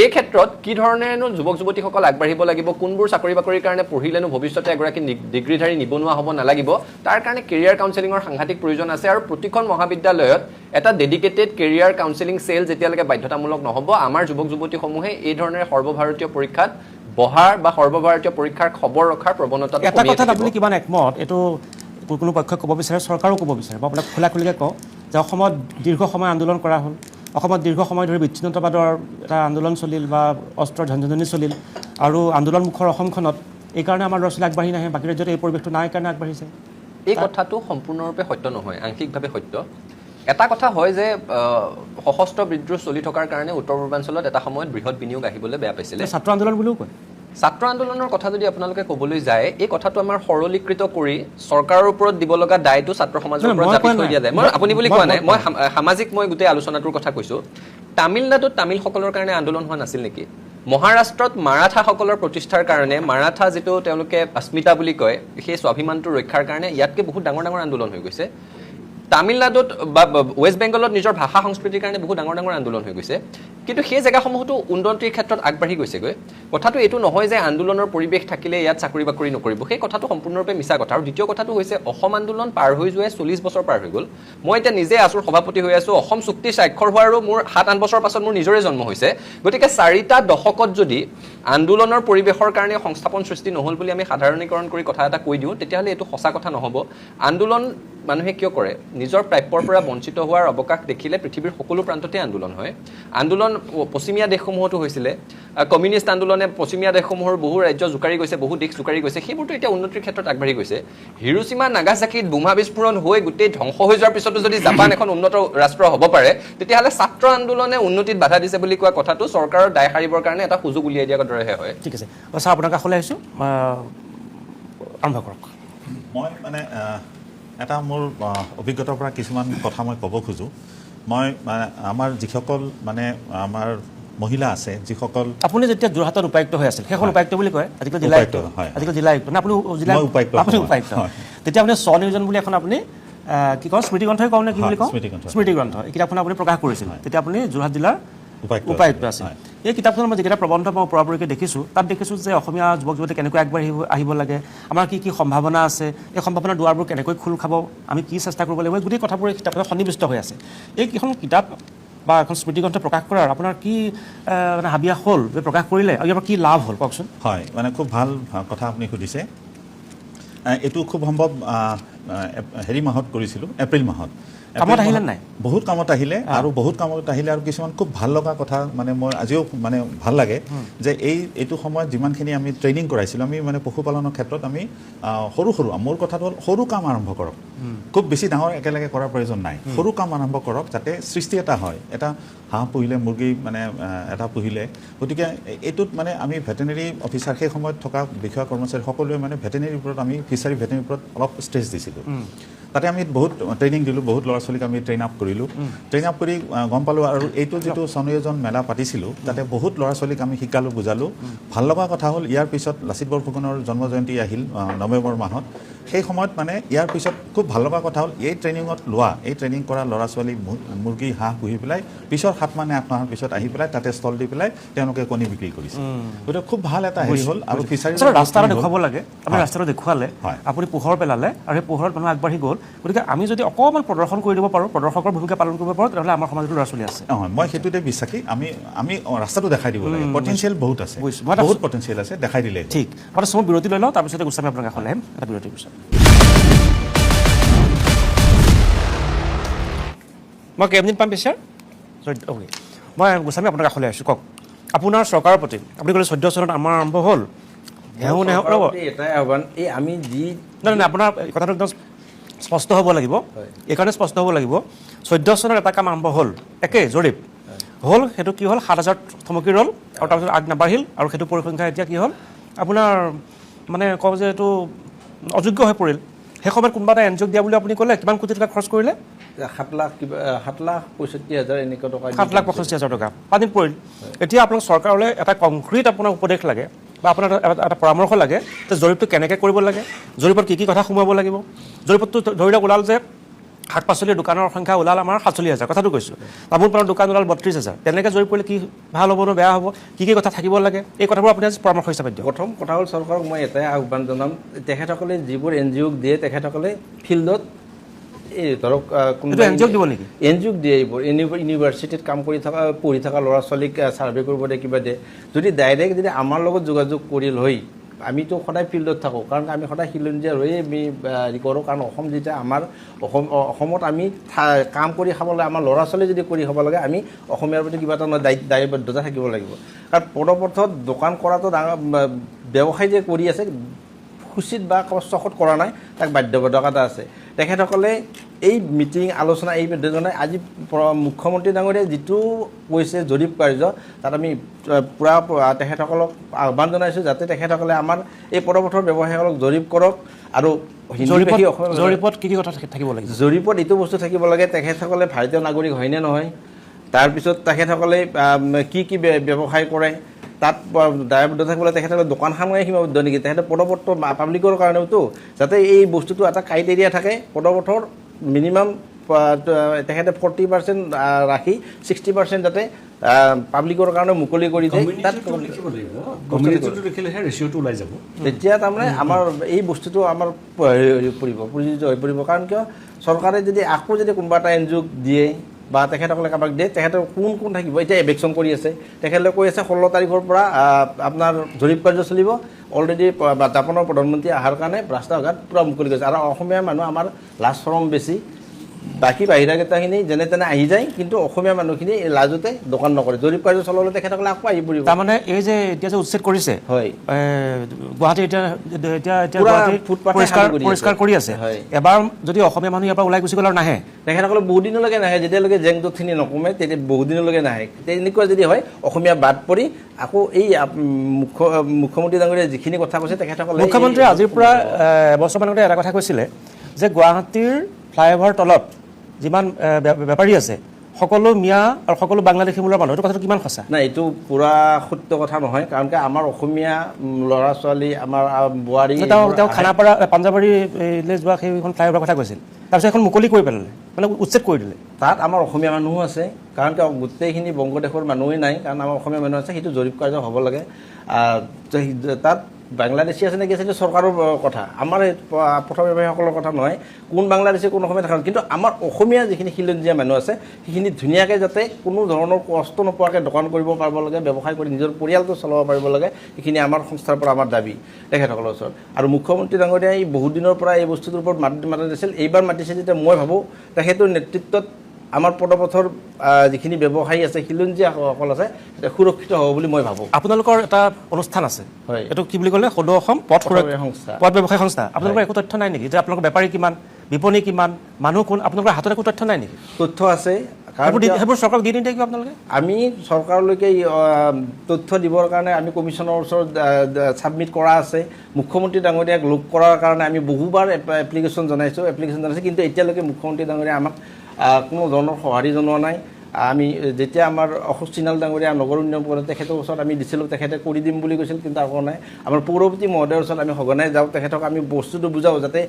এই ক্ষেত্ৰত কি ধৰণেনো যুৱক যুৱতীসকল আগবাঢ়িব লাগিব কোনবোৰ চাকৰি বাকৰিৰ কাৰণে পঢ়িলেনো ভৱিষ্যতে এগৰাকী ডিগ্ৰীধাৰী নিবনুৱা হ'ব নালাগিব তাৰ কাৰণে কেৰিয়াৰ কাউন্সেলিঙৰ সাংঘাতিক প্ৰয়োজন আছে আৰু প্ৰতিখন মহাবিদ্যালয়ত এটা ডেডিকেটেড কেৰিয়াৰ কাউন্সেলিং চেল যেতিয়ালৈকে বাধ্যতামূলক নহ'ব আমাৰ যুৱক যুৱতীসমূহে এই ধৰণে সৰ্বভাৰতীয় পৰীক্ষাত বহাৰ বা সৰ্বভাৰতীয় পৰীক্ষাৰ খবৰ ৰখাৰ প্ৰৱণতাটো এটা কথাত আপুনি কিমান একমত এইটো কোনো পক্ষই ক'ব বিচাৰে চৰকাৰেও ক'ব বিচাৰে মই আপোনাক খোলাখুলিকৈ কওঁ যে অসমত দীৰ্ঘ সময় আন্দোলন কৰা হ'ল অসমত দীৰ্ঘ সময় ধৰি বিচ্ছিন্নতাবাদৰ এটা আন্দোলন চলিল বা অস্ত্ৰৰ ঝঞ্ঝনি চলিল আৰু আন্দোলনমুখৰ অসমখনত এইকাৰণে আমাৰ ল'ৰা ছোৱালী আগবাঢ়ি নাহে বাকী ৰাজ্যত এই পৰিৱেশটো নাই কাৰণে আগবাঢ়িছে এই কথাটো সম্পূৰ্ণৰূপে সত্য নহয় আংশিকভাৱে সত্য এটা কথা হয় যে সশস্ত্ৰ বিদ্ৰোহ চলি থকাৰ কাৰণে উত্তৰ পূৰ্বাঞ্চলত এটা সময়ত বৃহৎ বিনিয়োগ আহিবলৈ বেয়া পাইছিলে ছাত্ৰ আন্দোলন বুলিও কয় ছাত্ৰ আন্দোলনৰ কথা যদি আপোনালোকে ক'বলৈ যায় এই কথাটো আমাৰ সৰলীকৃত কৰি চৰকাৰৰ ওপৰত দিব লগা দায়টো ছাত্ৰ সমাজৰ ওপৰত জাপি থৈ দিয়া যায় মই আপুনি বুলি কোৱা নাই মই সামাজিক মই গোটেই আলোচনাটোৰ কথা কৈছোঁ তামিলনাডুত তামিলসকলৰ কাৰণে আন্দোলন হোৱা নাছিল নেকি মহাৰাষ্ট্ৰত মাৰাঠাসকলৰ প্ৰতিষ্ঠাৰ কাৰণে মাৰাঠা যিটো তেওঁলোকে अस्मिता বুলি কয় সেই স্বাভিমানটো ৰক্ষাৰ কাৰণে ইয়াতকৈ বহুত ডাঙৰ ডাঙৰ আন্দোলন হৈ গৈছে তামিলনাডুত বা ৱেষ্ট বেংগলত নিজৰ ভাষা সংস্কৃতিৰ কাৰণে বহুত ডাঙৰ ডাঙৰ আন্দোলন হৈ গৈছে কিন্তু সেই জেগাসমূহতো উন্নতিৰ ক্ষেত্ৰত আগবাঢ়ি গৈছেগৈ কথাটো এইটো নহয় যে আন্দোলনৰ পৰিৱেশ থাকিলে ইয়াত চাকৰি বাকৰি নকৰিব সেই কথাটো সম্পূৰ্ণৰূপে মিছা কথা আৰু দ্বিতীয় কথাটো হৈছে অসম আন্দোলন পাৰ হৈ যোৱাই 40 বছৰ পাৰ হৈ গ'ল মই এতিয়া নিজে আছুৰ সভাপতি হৈ আছোঁ অসম চুক্তি স্বাক্ষৰ হোৱাৰো মোৰ 7-8 বছৰ পাছত মোৰ নিজৰে জন্ম হৈছে গতিকে 4টা দশকত যদি আন্দোলনৰ পৰিৱেশৰ কাৰণে সংস্থাপন সৃষ্টি নহ'ল বুলি আমি সাধাৰণীকৰণ কৰি কথা এটা কৈ দিওঁ তেতিয়াহ'লে এইটো সঁচা কথা নহ'ব আন্দোলন মানুহে কিয় কৰে নিজৰ প্ৰাপ্যৰ পৰা বঞ্চিত হোৱাৰ অৱকাশ দেখিলে পৃথিৱীৰ সকলো প্ৰান্ততে আন্দোলন হয় আন্দোলন পশ্চিমীয়া দেশসমূহতো হৈছিলে কমিউনিষ্ট আন্দোলনে পশ্চিমীয়া দেশসমূহৰ বহু ৰাজ্য জোকাৰি গৈছে বহু দেশ জোকাৰি গৈছে সেইবোৰতো এতিয়া উন্নতিৰ ক্ষেত্ৰত আগবাঢ়ি গৈছে হিৰোচিমা নাগাচাকিত বোমা বিস্ফোৰণ হৈ গোটেই ধ্বংস হৈ যোৱাৰ পিছতো যদি জাপান এখন উন্নত ৰাষ্ট্ৰ হ'ব পাৰে তেতিয়াহ'লে ছাত্ৰ আন্দোলনে উন্নতিত বাধা দিছে বুলি কোৱা কথাটো চৰকাৰৰ দায় সাৰিবৰ কাৰণে এটা সুযোগ উলিয়াই দিয়াৰ দৰেহে হয় ঠিক আছে ছাৰ আপোনাৰ কাষলৈ আহিছোঁ আৰম্ভ কৰক মই মানে এটা মোৰ অভিজ্ঞতাৰ পৰা কিছুমান কথা মই ক'ব খোজোঁ মই আমাৰ যিসকল মানে আমাৰ মহিলা আছে যিসকল আপুনি যেতিয়া যোৰহাটত উপায়ুক্ত হৈ আছিল সেইখন উপায়ুক্ত বুলি কয় আজিকালি জিলা আয়ুক্ত আজিকালি জিলা আয়ুক্ত নে আপুনি জিলা আপুনি উপায়ুক্ত তেতিয়া আপুনি স্বনিয়োজন বুলি এখন আপুনি কি কয় স্মৃতি গ্ৰন্থই কওঁ নে কি বুলি কওঁ স্মৃতি গ্ৰন্থ এই কিতাপখন আপুনি প্ৰকাশ কৰিছিল তেতিয়া আপুনি যোৰহাট জিলাৰ উপায়ুক্ত আছিল এই কিতাপখনত মই যিকেইটা প্ৰবন্ধ মই পৰাপৰিকৈ দেখিছোঁ তাত দেখিছোঁ যে অসমীয়া যুৱক যুৱতী কেনেকৈ আগবাঢ়ি আহিব লাগে আমাৰ কি কি সম্ভাৱনা আছে এই সম্ভাৱনাৰ দুৱাৰবোৰ কেনেকৈ খোল খাব আমি কি চেষ্টা কৰিব লাগিব গোটেই কথাবোৰ এই কিতাপখনত সন্নিৱিষ্ট হৈ আছে এইকেইখন কিতাপ বা এখন স্মৃতিগ্ৰন্থ প্ৰকাশ কৰাৰ আপোনাৰ কি মানে হাবিয়াস হ'ল যে প্ৰকাশ কৰিলে আৰু ইয়াৰ কি লাভ হ'ল কওকচোন হয় মানে খুব ভাল কথা আপুনি সুধিছে এইটো খুব সম্ভৱ হেৰি মাহত কৰিছিলোঁ এপ্ৰিল মাহত কামত আহিলে নাই বহুত কামত আহিলে আৰু বহুত কামত আহিলে আৰু কিছুমান খুব ভাল লগা কথা মানে মই আজিও মানে ভাল লাগে যে এইটো সময়ত যিমানখিনি আমি ট্ৰেইনিং কৰাইছিলোঁ আমি মানে পশুপালনৰ ক্ষেত্ৰত আমি সৰু সৰু মোৰ কথাটো হ'ল সৰু কাম আৰম্ভ কৰক খুব বেছি ডাঙৰ একেলগে কৰাৰ প্ৰয়োজন নাই সৰু কাম আৰম্ভ কৰক যাতে সৃষ্টি এটা হয় এটা হাঁহ পুহিলে মুৰ্গী মানে এটা পুহিলে গতিকে এইটোত মানে আমি ভেটেনেৰী অফিচাৰ সেই সময়ত থকা বিষয়া কৰ্মচাৰী সকলোৱে মানে ভেটেনেৰীৰ ওপৰত আমি ফিচাৰী ভেটেনেৰীৰ ওপৰত অলপ ষ্ট্ৰেছ দিছিলোঁ তাতে আমি বহুত ট্ৰেইনিং দিলোঁ বহুত ল'ৰা ছোৱালীক আমি ট্ৰেইন আপ কৰিলোঁ ট্ৰেইন আপ কৰি গম পালোঁ আৰু এইটো যিটো সংযোজন মেলা পাতিছিলোঁ তাতে বহুত ল'ৰা ছোৱালীক আমি শিকালোঁ বুজালোঁ ভাল লগা কথা হ'ল ইয়াৰ পিছত লাচিত বৰফুকনৰ জন্ম জয়ন্তী আহিল নৱেম্বৰ মাহত সেই সময়ত মানে ইয়াৰ পিছত খুব ভাল লগা কথা হ'ল এই ট্ৰেইনিঙত লোৱা এই ট্ৰেইনিং কৰা ল'ৰা ছোৱালী মুৰ্গী হাঁহ পুহি পেলাই পিছৰ 7 মাহ নে 8 মাহৰ পিছত আহি পেলাই তাতে ষ্টল দি পেলাই তেওঁলোকে কণী বিক্ৰী কৰিছে গতিকে খুব ভাল এটা হেৰি হ'ল আৰু ফিচাৰী ৰাস্তাটো দেখুৱাব লাগে আপুনি ৰাস্তাটো দেখুৱালে আপুনি পোহৰ পেলালে আৰু সেই পোহৰত মানুহ আগবাঢ়ি গ'ল গতিকে আমি যদি অকণমান প্ৰদৰ্শন কৰি দিব পাৰোঁ প্ৰদৰ্শকৰ ভূমিকা পালন কৰিব পাৰোঁ তেতিয়াহ'লে আমাৰ সমাজতো ল'ৰা ছোৱালী আছে নহয় মই সেইটোতে বিশ্বাসী আমি ৰাস্তাটো দেখাই দিব লাগে পটেনচিয়েল বহুত আছে বহুত পটেনচিয়েল আছে দেখাই দিলে ঠিক মই চমু বিৰতি লৈ লওঁ তাৰপিছতে গোস্বামী আপোনাৰ কাষলৈ আহিম এটা বিৰতিৰ পিছত মই কেইদিন পাম পিছে অ'কে মই গোস্বামী আপোনাৰ কাষলৈ আহিছোঁ কওক আপোনাৰ চৰকাৰৰ প্ৰতি আপুনি ক'লে 14 চনত আমাৰ আৰম্ভ হ'ল এটাই আহ্বান এই আমি যি নাই আপোনাৰ কথাটো একদম স্পষ্ট হ'ব লাগিব এইকাৰণে স্পষ্ট হ'ব লাগিব 14 চনত এটা কাম আৰম্ভ হ'ল একে জৰীপ হ'ল সেইটো কি হ'ল 7,000 থমকি ৰ'ল আৰু তাৰপিছত আগ নাবাঢ়িল আৰু সেইটো পৰিসংখ্যা এতিয়া কি হ'ল আপোনাৰ মানে কওঁ যে এইটো অযোগ্য হৈ পৰিল সেই সময়ত কোনোবা এটা এনজিঅ'ক দিয়া বুলি আপুনি ক'লে কিমান কোটি টকা খৰচ কৰিলে 7,65,000 এনেকুৱা টকা 7,65,000 টকা পানীত পৰিল এতিয়া আপোনাক চৰকাৰলৈ এটা কংক্ৰিট আপোনাৰ উপদেশ লাগে বা আপোনাৰ এটা পৰামৰ্শ লাগে যে জৰীপটো কেনেকৈ কৰিব লাগে জৰীপত কি কথা সোমাব লাগিব জৰীপতটো ধৰি লওক ওলাল যে শাক পাচলিৰ দোকানৰ সংখ্যা ওলাল আমাৰ 47,000 কথাটো কৈছোঁ তামোল পাণৰ দোকান ওলাল 32,000 তেনেকৈ জৰীপ কৰিলে কি ভাল হ'ব নে বেয়া হ'ব কি কথা থাকিব লাগে এই কথাবোৰ আপুনি আজি পৰামৰ্শ হিচাপে দিয়ক প্ৰথম কথা হ'ল চৰকাৰক মই এটাই আহ্বান জনাম তেখেতসকলে যিবোৰ NGOক দিয়ে তেখেতসকলে ফিল্ডত এই ধৰক কোনোবা NGOক দিব নেকি NGOক দিয়ে এইবোৰ ইউনিভাৰ্চিটিত কাম কৰি থকা পঢ়ি থকা ল'ৰা ছোৱালীক ছাৰ্ভে কৰিব দিয়ে কিবা দিয়ে যদি ডাইৰেক্ট যদি আমাৰ লগত যোগাযোগ কৰিল হৈ আমিতো সদায় ফিল্ডত থাকোঁ কাৰণ আমি সদায় খিলঞ্জীয়া হৈয়ে আমি হেৰি কৰোঁ কাৰণ অসম যেতিয়া আমাৰ অসমত আমি কাম কৰি খাবলৈ আমাৰ ল'ৰা ছোৱালী যদি কৰি খাব লাগে আমি অসমীয়াৰ প্ৰতি কিবা এটা দায়বদ্ধতা থাকিব লাগিব কাৰণ পদপথত দোকান কৰাটো ডাঙৰ ব্যৱসায় যে কৰি আছে খুচিত বা চখত কৰা নাই তাক বাধ্যবাধকতা আছে তেখেতসকলে এই মিটিং আলোচনা এই পদ্ধতিজনে আজি মুখ্যমন্ত্ৰী ডাঙৰীয়াই যিটো কৈছে জৰীপ কাৰ্য তাত আমি পূৰা তেখেতসকলক আহ্বান জনাইছোঁ যাতে তেখেতসকলে আমাৰ এই পদপথৰ ব্যৱসায়ীসকলক জৰীপ কৰক আৰু জৰীপত কি কথা থাকিব লাগে জৰীপত এইটো বস্তু থাকিব লাগে তেখেতসকলে ভাৰতীয় নাগৰিক হয়নে নহয় তাৰপিছত তেখেতসকলে কি ব্যৱসায় কৰে তাত দায়বদ্ধ থাকিবলৈ তেখেতসকলে দোকানখনেই সীমাবদ্ধ নেকি তেখেতে পদপথ পাব্লিকৰ কাৰণেওতো যাতে এই বস্তুটো এটা ক্ৰাইটেৰিয়া থাকে পদপথৰ মিনিমাম তেখেতে 40% ৰাখি 60% যাতে পাব্লিকৰ কাৰণে মুকলি কৰি দিয়ে তাত তেতিয়া তাৰমানে আমাৰ এই বস্তুটো আমাৰ প্ৰযোজ্য হৈ পৰিব কাৰণ কিয় চৰকাৰে যদি আকৌ যদি কোনোবা এটা NGOক দিয়ে বা তেখেতসকলে কাৰোবাক দিয়ে তেখেতৰ কোন থাকিব এতিয়া এভেকশ্যন কৰি আছে তেখেতলোকে কৈ আছে 16 তাৰিখৰ পৰা আপোনাৰ জৰীপ কাৰ্য চলিব অলৰেডি জাপানৰ প্ৰধানমন্ত্ৰী অহাৰ কাৰণে ৰাস্তা ঘাট পূৰা মুকলি কৰিছে আৰু অসমীয়া মানুহ আমাৰ লাজ চৰম বেছি বাকী বাহিৰাকেইটাখিনি যেনে তেনে আহি যায় কিন্তু অসমীয়া মানুহখিনি লাজতে দোকান নকৰে জৰীপ কাৰ্য চলালে তেখেতসকলে আকৌ আহি পৰিব তাৰমানে এই যে এতিয়া যে উচ্ছেদ কৰিছে হয় গুৱাহাটী এতিয়া পৰিষ্কাৰ কৰি আছে এবাৰ যদি অসমীয়া মানুহ ইয়াৰ পৰা ওলাই গুচি গ'ল আৰু নাহে তেখেতসকলে বহুত দিনলৈকে নাহে যেতিয়ালৈকে জেংটোখিনি নকমে তেতিয়া বহুত দিনলৈকে নাহে তেনেকুৱা যদি হয় অসমীয়া বাদ পৰি আকৌ এই মুখ্যমন্ত্ৰী ডাঙৰীয়াই যিখিনি কথা কৈছে তেখেতসকলে মুখ্যমন্ত্ৰীয়ে আজিৰ পৰা এবছৰমান আগতে এটা কথা কৈছিলে যে গুৱাহাটীৰ ফ্লাইঅভাৰ তলত যিমান বেপাৰী আছে সকলো মিয়া আৰু সকলো বাংলাদেশী মূলৰ মানুহ এইটো কথাটো কিমান সঁচা নাই এইটো পূৰা সত্য কথা নহয় কাৰণ কি আমাৰ অসমীয়া ল'ৰা ছোৱালী আমাৰ বোৱাৰী তেওঁ খানাপাৰা পাঞ্জাবাৰী যোৱা সেইখন ফ্লাইঅভাৰৰ কথা কৈছিল তাৰপিছত এখন মুকলি কৰি পেলালে মানে উচ্ছেদ কৰি দিলে তাত আমাৰ অসমীয়া মানুহো আছে কাৰণ কিয় গোটেইখিনি বংগদেশৰ মানুহেই নাই কাৰণ আমাৰ অসমীয়া মানুহ আছে সেইটো জৰীপ কাৰ্য হ'ব লাগে তাত বাংলাদেশী আছে নেকি সেইটো চৰকাৰৰ কথা আমাৰ পথৰ ব্যৱসায়ীসকলৰ কথা নহয় কোন বাংলাদেশী কোন অসমীয়া থাকে কিন্তু আমাৰ অসমীয়া যিখিনি খিলঞ্জীয়া মানুহ আছে সেইখিনি ধুনীয়াকৈ যাতে কোনো ধৰণৰ কষ্ট নোপোৱাকৈ দোকান কৰিব পাৰিব লাগে ব্যৱসায় কৰি নিজৰ পৰিয়ালটো চলাব পাৰিব লাগে সেইখিনি আমাৰ সংস্থাৰ পৰা আমাৰ দাবী তেখেতসকলৰ ওচৰত আৰু মুখ্যমন্ত্ৰী ডাঙৰীয়াই বহুত দিনৰ পৰা এই বস্তুটোৰ ওপৰত মাতি দিছিল এইবাৰ মাতিছে যেতিয়া মই ভাবোঁ তেখেতৰ নেতৃত্বত আমাৰ পদপথৰ যিখিনি ব্যৱসায়ী আছে খিলঞ্জীয়াসকল আছে সুৰক্ষিত হ'ব বুলি মই ভাবোঁ আপোনালোকৰ এটা অনুষ্ঠান আছে হয় এইটো কি বুলি ক'লে সদৌ অসম পথ সংস্থা পথ ব্যৱসায় সংস্থা আপোনালোকৰ একো তথ্য নাই নেকি যে আপোনালোকৰ বেপাৰী কিমান বিপণী কিমান মানুহ কোন আপোনালোকৰ হাতত একো তথ্য নাই নেকি তথ্য আছে সেইবোৰ চৰকাৰক দি নিদিয়ে কিয় আপোনালোকে? আমি চৰকাৰলৈকে তথ্য দিবৰ কাৰণে আমি কমিশ্যনৰ ওচৰত ছাবমিট কৰা আছে। মুখ্যমন্ত্ৰী ডাঙৰীয়াক লগ কৰাৰ কাৰণে আমি বহুবাৰ এপ্লিকেশ্যন জনাইছোঁ, কিন্তু এতিয়ালৈকে মুখ্যমন্ত্ৰী ডাঙৰীয়াই আমাক কোনো ধৰণৰ সঁহাৰি জনোৱা নাই। আমি যেতিয়া আমাৰ অশোক চিনাল ডাঙৰীয়া নগৰ উন্নয়ন কৰে তেখেতৰ ওচৰত আমি দিছিলোঁ, তেখেতে কৰি দিম বুলি কৈছিল, কিন্তু আকৌ নাই। আমাৰ পৌৰপতি মহোদয়ৰ ওচৰত আমি সঘনাই যাওঁ, তেখেতক আমি বস্তুটো বুজাওঁ যাতে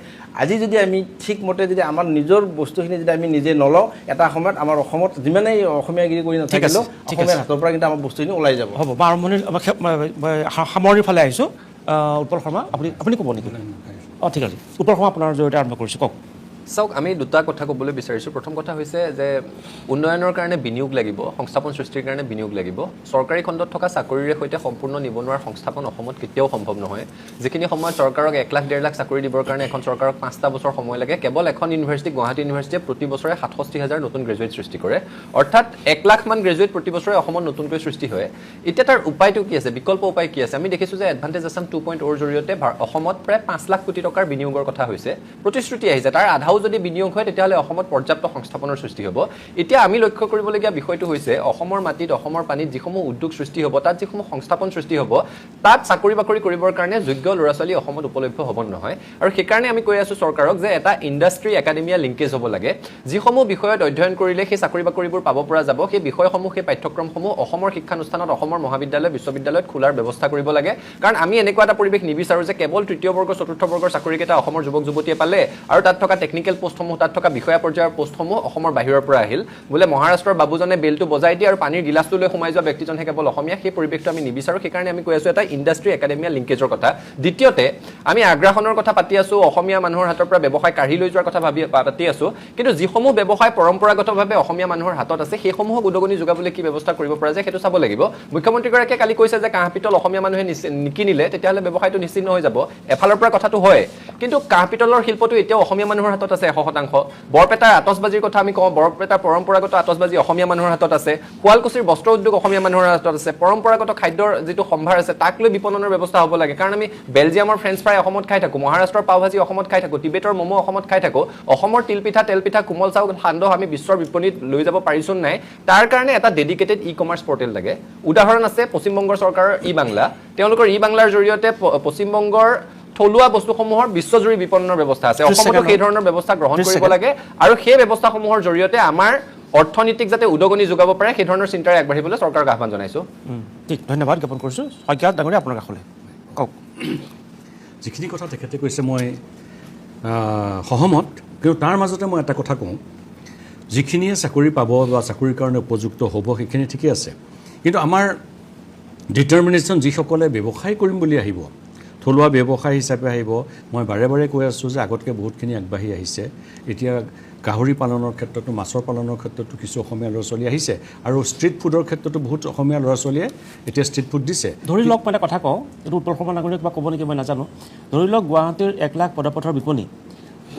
আজি যদি আমি ঠিকমতে যদি আমাৰ নিজৰ বস্তুখিনি যদি আমি নিজে নলওঁ, এটা সময়ত আমাৰ অসমত যিমানেই অসমীয়াগিৰি কৰি নাথাকিলেও অসমীয়াৰ হাতৰ পৰা কিন্তু আমাৰ বস্তুখিনি ওলাই যাব। হ'ব, মই আৰম্ভণিৰ সামৰণিৰ ফালে আহিছোঁ। উৎপল শৰ্মা, আপুনি ক'ব নেকি? ঠিক আছে, উৎপল শৰ্মা আপোনাৰ জৰিয়তে আৰম্ভ কৰিছোঁ, কওক। চাওক, আমি দুটা কথা ক'বলৈ বিচাৰিছোঁ। প্ৰথম কথা হৈছে যে উন্নয়নৰ কাৰণে বিনিয়োগ লাগিব, সংস্থাপন সৃষ্টিৰ কাৰণে বিনিয়োগ লাগিব। চৰকাৰী খণ্ডত থকা চাকৰিৰে সৈতে সম্পূৰ্ণ নিবনুৱাৰ সংস্থাপন অসমত কেতিয়াও সম্ভৱ নহয়। যিখিনি সময়ত চৰকাৰক 1 লাখ 1.5 লাখ চাকৰি দিবৰ কাৰণে এখন চৰকাৰক 5টা বছৰ সময় লাগে, কেৱল এখন ইউনিভাৰ্চিটি, গুৱাহাটী ইউনিভাৰ্চিটিয়ে প্ৰতি বছৰে 67,000 নতুন গ্ৰেজুৱেট সৃষ্টি কৰে। অৰ্থাৎ 1 লাখ মান গ্ৰেজুৱেট প্ৰতি বছৰে অসমত নতুনকৈ সৃষ্টি হয়। এতিয়া তাৰ উপায়টো কি আছে, বিকল্প উপায় কি আছে? আমি দেখিছোঁ যে এডভান্টেজ আছাম 2.0ৰ জৰিয়তে অসমত প্ৰায় 5 লাখ কোটি টকাৰ বিনিয়োগৰ কথা হৈছে, প্ৰতিশ্ৰুতি আহিছে। তাৰ আধাও যদি বিনিয়োগ হয় তেতিয়াহ'লে অসমত পৰ্যাপ্ত সংস্থাপনৰ সৃষ্টি হ'ব। এতিয়া আমি লক্ষ্য কৰিবলগীয়া বিষয়টো হৈছে অসমৰ মাটিত, অসমৰ পানীত যিসমূহ উদ্যোগ সৃষ্টি হ'ব, তাত যিসমূহ সংস্থাপন সৃষ্টি হ'ব, তাত চাকৰি বাকৰি কৰিবৰ কাৰণে যোগ্য ল'ৰা ছোৱালী অসমত উপলব্ধ হ'ব নহয়। আৰু সেইকাৰণে আমি কৈ আছোঁ চৰকাৰক যে এটা ইণ্ডাষ্ট্ৰি একাডেমিয়া লিংকেজ হ'ব লাগে। যিসমূহ বিষয়ত অধ্যয়ন কৰিলে সেই চাকৰি বাকৰিবোৰ পাব পৰা যাব, সেই বিষয়সমূহ, সেই পাঠ্যক্ৰমসমূহ অসমৰ শিক্ষানুষ্ঠানত, অসমৰ মহাবিদ্যালয়, বিশ্ববিদ্যালয়ত খোলাৰ ব্যৱস্থা কৰিব লাগে। কাৰণ আমি এনেকুৱা এটা পৰিৱেশ নিবিচাৰোঁ যে কেৱল 3য় বৰ্গ 4ৰ্থ বৰ্গৰ চাকৰিকেইটা অসমৰ যুৱক যুৱতীয়ে পালে আৰু তাত থকা টেকনিকেল পোষ্টসমূহ, তাত থকা বিষয়া পৰ্যায়ৰ পোষ্টসমূহ অসমৰ বাহিৰৰ পৰা আহিল। বোলে মহাৰাষ্ট্ৰৰ বাবুজনে বেলটো বজাই দিয়ে আৰু পানীৰ গিলাচটো লৈ সোমাই যোৱা ব্যক্তিজনহে কেৱল অসমীয়া, সেই পৰিৱেশটো আমি নিবিচাৰোঁ। সেইকাৰণে আমি কৈ আছোঁ এটা ইণ্ডাষ্ট্ৰি একাডেমিয়া লিংকেজৰ কথা। দ্বিতীয়তে, আমি আগ্ৰাসনৰ কথা পাতি আছোঁ, অসমীয়া মানুহৰ হাতৰ পৰা ব্যৱসায় কাঢ়ি লৈ যোৱাৰ কথা পাতি আছোঁ, কিন্তু যিসমূহ ব্যৱসায় পৰম্পৰাগতভাৱে অসমীয়া মানুহৰ হাতত আছে সেইসমূহক উদগনি যোগাবলৈ কি ব্যৱস্থা কৰিব পৰা যায় সেইটো চাব লাগিব। মুখ্যমন্ত্ৰীগৰাকীয়ে কালি কৈছে যে কাঁহ পিতল অসমীয়া মানুহে নিকিনিলে তেতিয়াহ'লে ব্যৱসায়টো নিশ্চিন্ন হৈ যাব। এফালৰ পৰা কথাটো হয়, কিন্তু কাঁহ পিতলৰ শিল্পটো এতিয়াও অসমীয়া মানুহৰ হাতত আছে 100%। বৰপেটাৰ আতচবাজিৰ কথা আমি কওঁ, বৰপেটাৰ পৰম্পৰাগত আতচবাজি অসমীয়া মানুহৰ হাতত আছে। শুৱালকুছিৰ বস্ত্ৰ উদ্যোগ অসমীয়া মানুহৰ হাতত আছে। পৰম্পৰাগত খাদ্যৰ যিটো সম্ভাৰ আছে তাক লৈ বিপণনৰ ব্যৱস্থা হ'ব লাগে। কাৰণ আমি বেলজিয়ামৰ ফ্ৰেঞ্চ ফ্ৰাই অসমত খাই থাকোঁ, মহাৰাষ্ট্ৰৰ পাও ভাজি অসমত খাই থাকোঁ, টিবেটৰ ম'ম' অসমত খাই থাকোঁ। অসমৰ তিলপিঠা, তেলপিঠা, কোমল চাউল, সান্দহ আমি বিশ্বৰ বিপণীত লৈ যাব পাৰিছোঁ নাই, তাৰ কাৰণে এটা ডেডিকেটেড ই-কমাৰ্চ পৰ্টেল লাগে। উদাহৰণ আছে পশ্চিমবংগৰ চৰকাৰৰ ই-বাংলা। তেওঁলোকৰ ই-বাংলাৰ জৰিয়তে পশ্চিমবংগৰ থলুৱা বস্তুসমূহৰ বিশ্বজুৰি বিপণনৰ ব্যৱস্থা আছে। অসমতো সেই ধৰণৰ ব্যৱস্থা গ্ৰহণ কৰিব লাগে আৰু সেই ব্যৱস্থাসমূহৰ জৰিয়তে আমাৰ অৰ্থনীতিক যাতে উদগনি যোগাব পাৰে সেই ধৰণৰ চিন্তাৰে আগবাঢ়িবলৈ চৰকাৰক আহ্বান জনাইছোঁ। ঠিক, ধন্যবাদ জ্ঞাপন কৰিছোঁ। শইকীয়া ডাঙৰীয়া, আপোনাৰ কাষলৈ কওক। যিখিনি কথা তেখেতে কৈছে মই সহমত, কিন্তু তাৰ মাজতে মই এটা কথা কওঁ, যিখিনিয়ে চাকৰি পাব বা চাকৰিৰ কাৰণে উপযুক্ত হ'ব সেইখিনি ঠিকেই আছে, কিন্তু আমাৰ ডিটাৰমিনেশ্যন যিসকলে ব্যৱসায় কৰিম বুলি আহিব, থলুৱা ব্যৱসায় হিচাপে আহিব, মই বাৰে বাৰে কৈ আছোঁ যে আগতকৈ বহুতখিনি আগবাঢ়ি আহিছে। এতিয়া গাহৰি পালনৰ ক্ষেত্ৰতো, মাছৰ পালনৰ ক্ষেত্ৰতো কিছু অসমীয়া ল'ৰা ছোৱালী আহিছে আৰু ষ্ট্ৰীট ফুডৰ ক্ষেত্ৰতো বহুত অসমীয়া ল'ৰা ছোৱালীয়ে এতিয়া ষ্ট্ৰীট ফুড দিছে। ধৰি লওক, মই এটা কথা কওঁ, এইটো উত্তৰ শৰ্মা ডাঙৰীয়াই কিবা ক'ব নেকি মই নাজানো। ধৰি লওক গুৱাহাটীৰ 1 লাখ পদপথৰ বিপণী,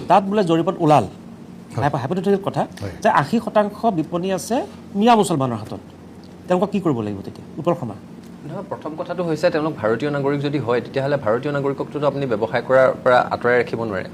তাত বোলে জৰীপত ওলাল, হাইপথেটিকেল কথা, যে 80% বিপণী আছে মিয়া মুছলমানৰ হাতত, তেওঁলোকক কি কৰিব লাগিব তেতিয়া? উত্তৰ শৰ্মা। নহয়, প্ৰথম কথাটো হৈছে তেওঁলোক ভাৰতীয় নাগৰিক যদি হয় তেতিয়াহ'লে ভাৰতীয় নাগৰিককতো আপুনি ব্যৱসায় কৰাৰ পৰা আঁতৰাই ৰাখিব নোৱাৰে।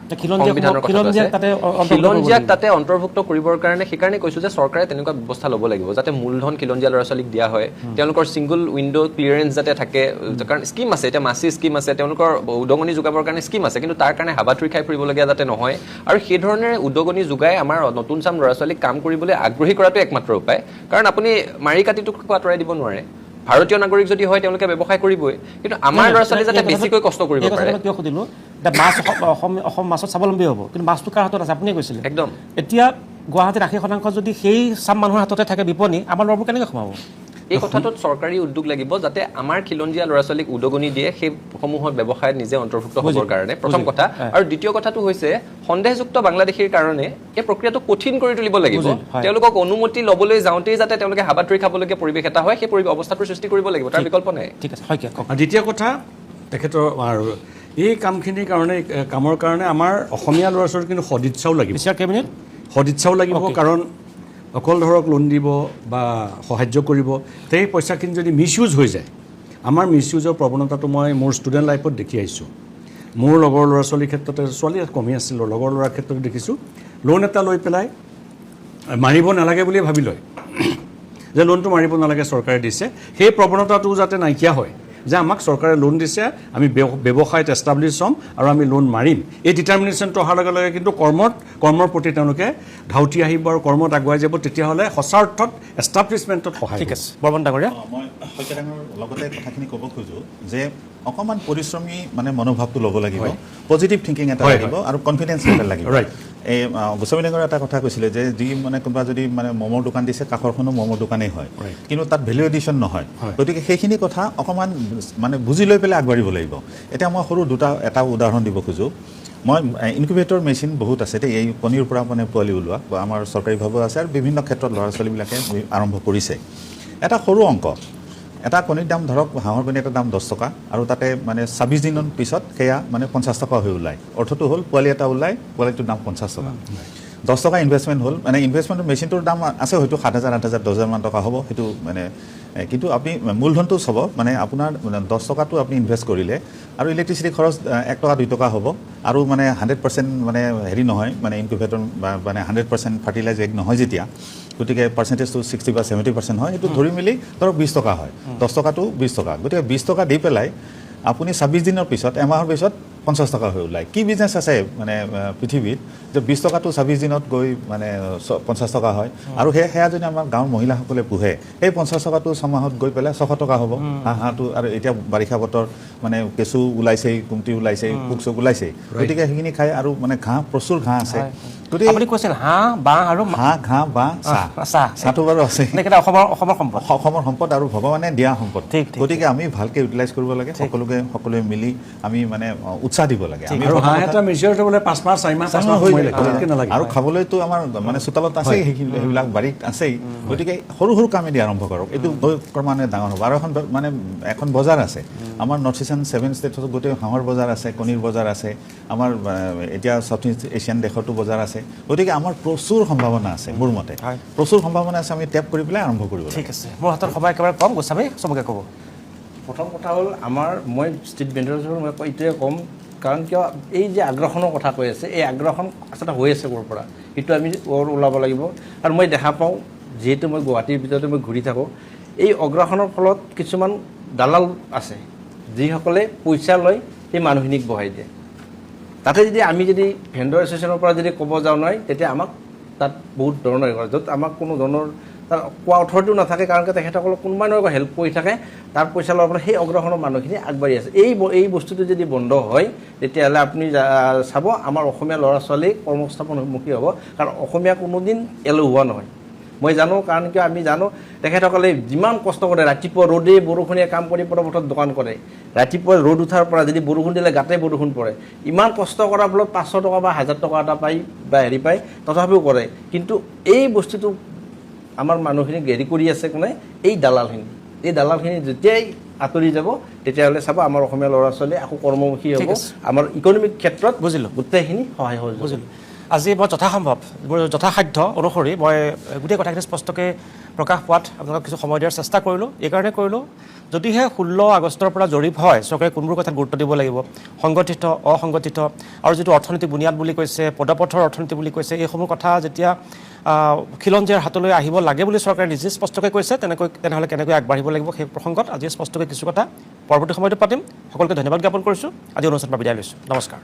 সংবিধানৰ কথা আছে, খিলঞ্জীয়াক তাতে অন্তৰ্ভুক্ত কৰিবৰ কাৰণে সেইকাৰণে কৈছোঁ যে চৰকাৰে তেনেকুৱা ব্যৱস্থা ল'ব লাগিব যাতে মূলধন খিলঞ্জীয়া ল'ৰা ছোৱালীক দিয়া হয়, তেওঁলোকৰ ছিংগল উইণ্ড' ক্লিয়াৰেঞ্চ যাতে থাকে। কাৰণ স্কীম আছে, এতিয়া মাচি স্কীম আছে, তেওঁলোকৰ উদগনি যোগাবৰ কাৰণে স্কীম আছে, কিন্তু তাৰ কাৰণে হাবাথুৰি খাই ফুৰিবলগীয়া যাতে নহয়। আৰু সেই ধৰণেৰে উদগনি যোগাই আমাৰ নতুন চাম ল'ৰা ছোৱালীক কাম কৰিবলৈ আগ্ৰহী কৰাটো একমাত্ৰ উপায়। কাৰণ আপুনি মাৰি কাটিটো আঁতৰাই দিব নোৱাৰে। ভাৰতীয় নাগৰিক যদি হয় তেওঁলোকে ব্যৱসায় কৰিবই, কিন্তু আমাৰ ল'ৰা ছোৱালী যাতে বেছিকৈ কষ্ট কৰিব পাৰে। কিয় সুধিলোঁ, মাছ অসম মাছত স্বাৱলম্বী হ'ব, কিন্তু মাছটো কাৰ হাতত আছে আপুনি কৈছিলে। একদম। এতিয়া গুৱাহাটীত 80% যদি সেই চাম মানুহৰ হাততে থাকে বিপণী, আমাৰ ল'ৰাবোৰ কেনেকৈ সোমাব? এই কথাটোত চৰকাৰী উদ্যোগ লাগিব যাতে আমাৰ খিলঞ্জীয়া ল'ৰা ছোৱালীক উদগনি দিয়ে সেইসমূহৰ ব্যৱসায়ত নিজে অন্তৰ্ভুক্ত হ'বৰ কাৰণে, প্ৰথম কথা। আৰু দ্বিতীয় কথাটো হৈছে সন্দেহযুক্ত বাংলাদেশীৰ কাৰণে এই প্ৰক্ৰিয়াটো কঠিন কৰি তুলিব লাগিব। তেওঁলোকক অনুমতি ল'বলৈ যাওঁতেই যাতে তেওঁলোকে হাবাথুৰি খাবলগীয়া পৰিৱেশ এটা হয়, সেই অৱস্থাটোৰ সৃষ্টি কৰিব লাগিব, তাৰ বিকল্প নাই। ঠিক আছে, হয়। দ্বিতীয় কথা, তেখেতৰ এই কামখিনিৰ কাৰণে, কামৰ কাৰণে আমাৰ অসমীয়া ল'ৰা ছোৱালীৰ কিন্তু সদিচ্ছাও লাগিব, সদিচ্ছাও লাগিব। কাৰণ অকল ধৰক লোন দিব বা সাহায্য কৰিব, সেই পইচাখিনি যদি মিছ ইউজ হৈ যায়, আমাৰ মিছ ইউজৰ প্ৰৱণতাটো মই মোৰ ষ্টুডেণ্ট লাইফত দেখি আহিছোঁ। মোৰ লগৰ ল'ৰা ছোৱালীৰ ক্ষেত্ৰতে, ছোৱালী কমেই আছিল, লগৰ ল'ৰাৰ ক্ষেত্ৰতে দেখিছোঁ, লোন এটা লৈ পেলাই মাৰিব নালাগে বুলিয়ে ভাবি লয় যে লোনটো মাৰিব নালাগে, চৰকাৰে দিছে। সেই প্ৰৱণতাটো যাতে নাইকিয়া হয়, যে আমাক চৰকাৰে লোন দিছে, আমি ব্যৱসায়ত এষ্টাব্লিছ হ'ম আৰু আমি লোন মাৰিম, এই ডিটাৰমিনেশ্যনটো অহাৰ লগে লগে কিন্তু কৰ্মৰ প্ৰতি তেওঁলোকে ধাউতি আহিব আৰু কৰ্মত আগুৱাই যাব। তেতিয়াহ'লে সঁচা অৰ্থত এষ্টাব্লিছমেণ্টত সহায়। ঠিক আছে, বৰ্মন ডাঙৰীয়া। মই শইকীয়া ডাঙৰ লগতে কথাখিনি ক'ব খোজোঁ যে অকণমান পৰিশ্ৰমী মানে মনোভাৱটো ল'ব লাগিব, পজিটিভ থিংকিং এটা লাগিব আৰু কনফিডেঞ্চ লেভেল লাগিব। এই গোস্বামী ডাঙৰে এটা কথা কৈছিলে যে যি মানে কোনোবা যদি মানে ম'মৰ দোকান দিছে, কাষৰখনো ম'মৰ দোকানেই হয়, কিন্তু তাত ভেলু এডিশ্যন নহয়। গতিকে সেইখিনি কথা অকণমান মানে বুজি লৈ পেলাই আগবাঢ়িব লাগিব। এতিয়া মই সৰু এটা উদাহৰণ দিব খোজোঁ। মই ইনকিউবেটৰ মেচিন বহুত আছে দেই, এই কণীৰ পৰা মানে পোৱালি ওলোৱা বা আমাৰ চৰকাৰীভাৱেও আছে আৰু বিভিন্ন ক্ষেত্ৰত ল'ৰা ছোৱালীবিলাকে আৰম্ভ কৰিছে। এটা সৰু অংক, এটা কণীৰ দাম ধৰক হাঁহৰ কণী এটাৰ দাম 10 টকা আৰু তাতে মানে 26 দিনৰ পিছত সেয়া মানে 50 টকা হৈ ওলায়। অৰ্থটো হ'ল পোৱালি এটা ওলায়, পোৱালিটোৰ দাম 50 টকা। 10 টকা ইনভেষ্টমেণ্ট হ'ল, মানে ইনভেষ্টমেণ্টৰ মেচিনটোৰ দাম আছে হয়তো 7,000, 8,000, 10,000 মান টকা হ'ব সেইটো মানে, কিন্তু আপুনি মূলধনটো চাব মানে আপোনাৰ 10 টকাটো আপুনি ইনভেষ্ট কৰিলে আৰু ইলেক্ট্ৰিচিটি খৰচ 1 টকা 2 টকা হ'ব আৰু মানে 100% মানে হেৰি নহয়, মানে ইনকিউবেটৰ মানে 100% ফাৰ্টিলাইজ এগ নহয় যেতিয়া, গতিকে পাৰ্চেণ্টেজটো 60 বা 70% হয়, সেইটো ধৰি মেলি ধৰক 20 টকা হয়, 10 টকাটো 20 টকা। গতিকে 20 টকা দি পেলাই আপুনি 26 দিনৰ পিছত, এমাহৰ পিছত 50 টকা হৈ ওলায়। কি বিজনেছ আছে মানে পৃথিৱীত যে 20 টকাটো 26 দিনত গৈ মানে 50 টকা হয়? আৰু সেয়া যদি আমাৰ গাঁৱৰ মহিলাসকলে পোহে, সেই 50 টকাটো 6 মাহত গৈ পেলাই 600 টকা হ'ব। হাঁহটো আৰু এতিয়া বাৰিষা বতৰ মানে কেঁচু ওলাইছেই, কুমটি ওলাইছেই, পোক চোক ওলাইছেই, গতিকে সেইখিনি খাই আৰু মানে ঘাঁহ, প্ৰচুৰ ঘাঁহ আছে। গতিকে আপুনি কৈছিল হাঁহ, বাঁহ আৰু ঘাঁহ, বাঁহ, চাহটো বাৰু আছে, অসমৰ সম্পদ আৰু ভগৱানে দিয়া সম্পদ। গতিকে আমি ভালকৈ ইউটিলাইজ কৰিব লাগে, সকলোৱে মিলি আমি মানে উৎসাহ দিব লাগে। আৰু খাবলৈতো আমাৰ মানে চোতালত আছেই, সেইবিলাক বাৰীত আছেই। গতিকে সৰু সৰু কামেদি আৰম্ভ কৰক, এইটো ক্ৰমান্বয়ে ডাঙৰ হ'ব। আৰু এখন বজাৰ আছে আমাৰ নৰ্থ ইষ্টাৰ্ণ 7 ষ্টেটত, গোটেই হাঁহৰ বজাৰ আছে, কণীৰ বজাৰ আছে, আমাৰ এতিয়া চাউথ ইষ্ট এছিয়ান দেশতো বজাৰ আছে। গতিকে আমাৰ প্ৰচুৰ সম্ভাৱনা আছে, মোৰ মতে প্ৰচুৰ সম্ভাৱনা আছে, আমি টেপ কৰি পেলাই আৰম্ভ কৰিব। ঠিক আছে, মোৰ হাতত সময় একেবাৰে কম, গোস্বামী চবকে ক'ব। প্ৰথম কথা হ'ল মই ষ্ট্ৰীট ভেণ্ডাৰ্ছৰ মই এইটোৱে ক'ম, কাৰণ কিয় এই যে আগ্ৰাসনৰ কথা কৈ আছে, এই আগ্ৰাসন আচলতে হৈ আছে ক'ৰ পৰা, সেইটো আমি ওলাব লাগিব। আৰু মই দেখা পাওঁ, যিহেতু মই গুৱাহাটীৰ ভিতৰতে মই ঘূৰি থাকোঁ, এই আগ্ৰাসনৰ ফলত কিছুমান দালাল আছে যিসকলে পইচা লৈ সেই মানুহখিনিক বহাই দিয়ে। তাতে আমি যদি ভেণ্ডৰ এছ'চিয়েশ্যনৰ পৰা যদি ক'ব যাওঁ নহয়, তেতিয়া আমাক তাত বহুত ধৰণৰ কৰে, য'ত আমাক কোনো ধৰণৰ তাৰ কোৱা অথৰিটিও নাথাকে, কাৰণ তেখেতসকলক কোনোবাই নহয় হেল্প কৰি থাকে, তাৰ পইচা লোৱাৰ পৰা সেই অগ্ৰসনৰ মানুহখিনি আগবাঢ়ি আছে। এই বস্তুটো যদি বন্ধ হয়, তেতিয়াহ'লে আপুনি চাব আমাৰ অসমীয়া ল'ৰা ছোৱালী কৰ্মস্থাপনমুখী হ'ব, কাৰণ অসমীয়া কোনোদিন এলেহুৱা নহয়। মই জানো, কাৰণ কিয় আমি জানো তেখেতসকলে যিমান কষ্ট কৰে, ৰাতিপুৱা ৰ'দে বৰষুণে কাম কৰি পটাপটত দোকান কৰে, ৰাতিপুৱা ৰ'দ উঠাৰ পৰা যদি বৰষুণ দিলে গাতে বৰষুণ পৰে, ইমান কষ্ট কৰাৰ ফলত 500 টকা বা 1000 টকা এটা পায় বা হেৰি পায়, তথাপিও কৰে। কিন্তু এই বস্তুটো আমাৰ মানুহখিনিক হেৰি কৰি আছে কোনে? এই দালালখিনি যেতিয়াই আঁতৰি যাব, তেতিয়াহ'লে চাব আমাৰ অসমীয়া ল'ৰা ছোৱালী আকৌ কৰ্মমুখী হ'ব, আমাৰ ইকনমিক ক্ষেত্ৰত গোটেইখিনি সহায় হ'ব। বুজিলোঁ। আজি মই যথাসাধ্য অনুসৰি মই গোটেই কথাখিনি স্পষ্টকৈ প্ৰকাশ পোৱাত আপোনালোকক কিছু সময় দিয়াৰ চেষ্টা কৰিলোঁ। এইকাৰণে কৰিলোঁ, যদিহে 16 আগষ্টৰ পৰা জৰীপ হয়, চৰকাৰে কোনবোৰ কথাত গুৰুত্ব দিব লাগিব, সংগঠিত, অসংগঠিত, আৰু যিটো অৰ্থনৈতিক বুনিয়াদ বুলি কৈছে, পদপথৰ অৰ্থনীতি বুলি কৈছে, এইসমূহ কথা যেতিয়া খিলঞ্জীয়াৰ হাতলৈ আহিব লাগে বুলি চৰকাৰে নিজে স্পষ্টকৈ কৈছে, তেনেহ'লে কেনেকৈ আগবাঢ়িব লাগিব সেই প্ৰসংগত আজি স্পষ্টকৈ কিছু কথা পৰৱৰ্তী সময়তো পাতিম। সকলোকে ধন্যবাদ জ্ঞাপন কৰিছোঁ। আজি অনুষ্ঠানৰ পৰা বিদায় লৈছোঁ। নমস্কাৰ।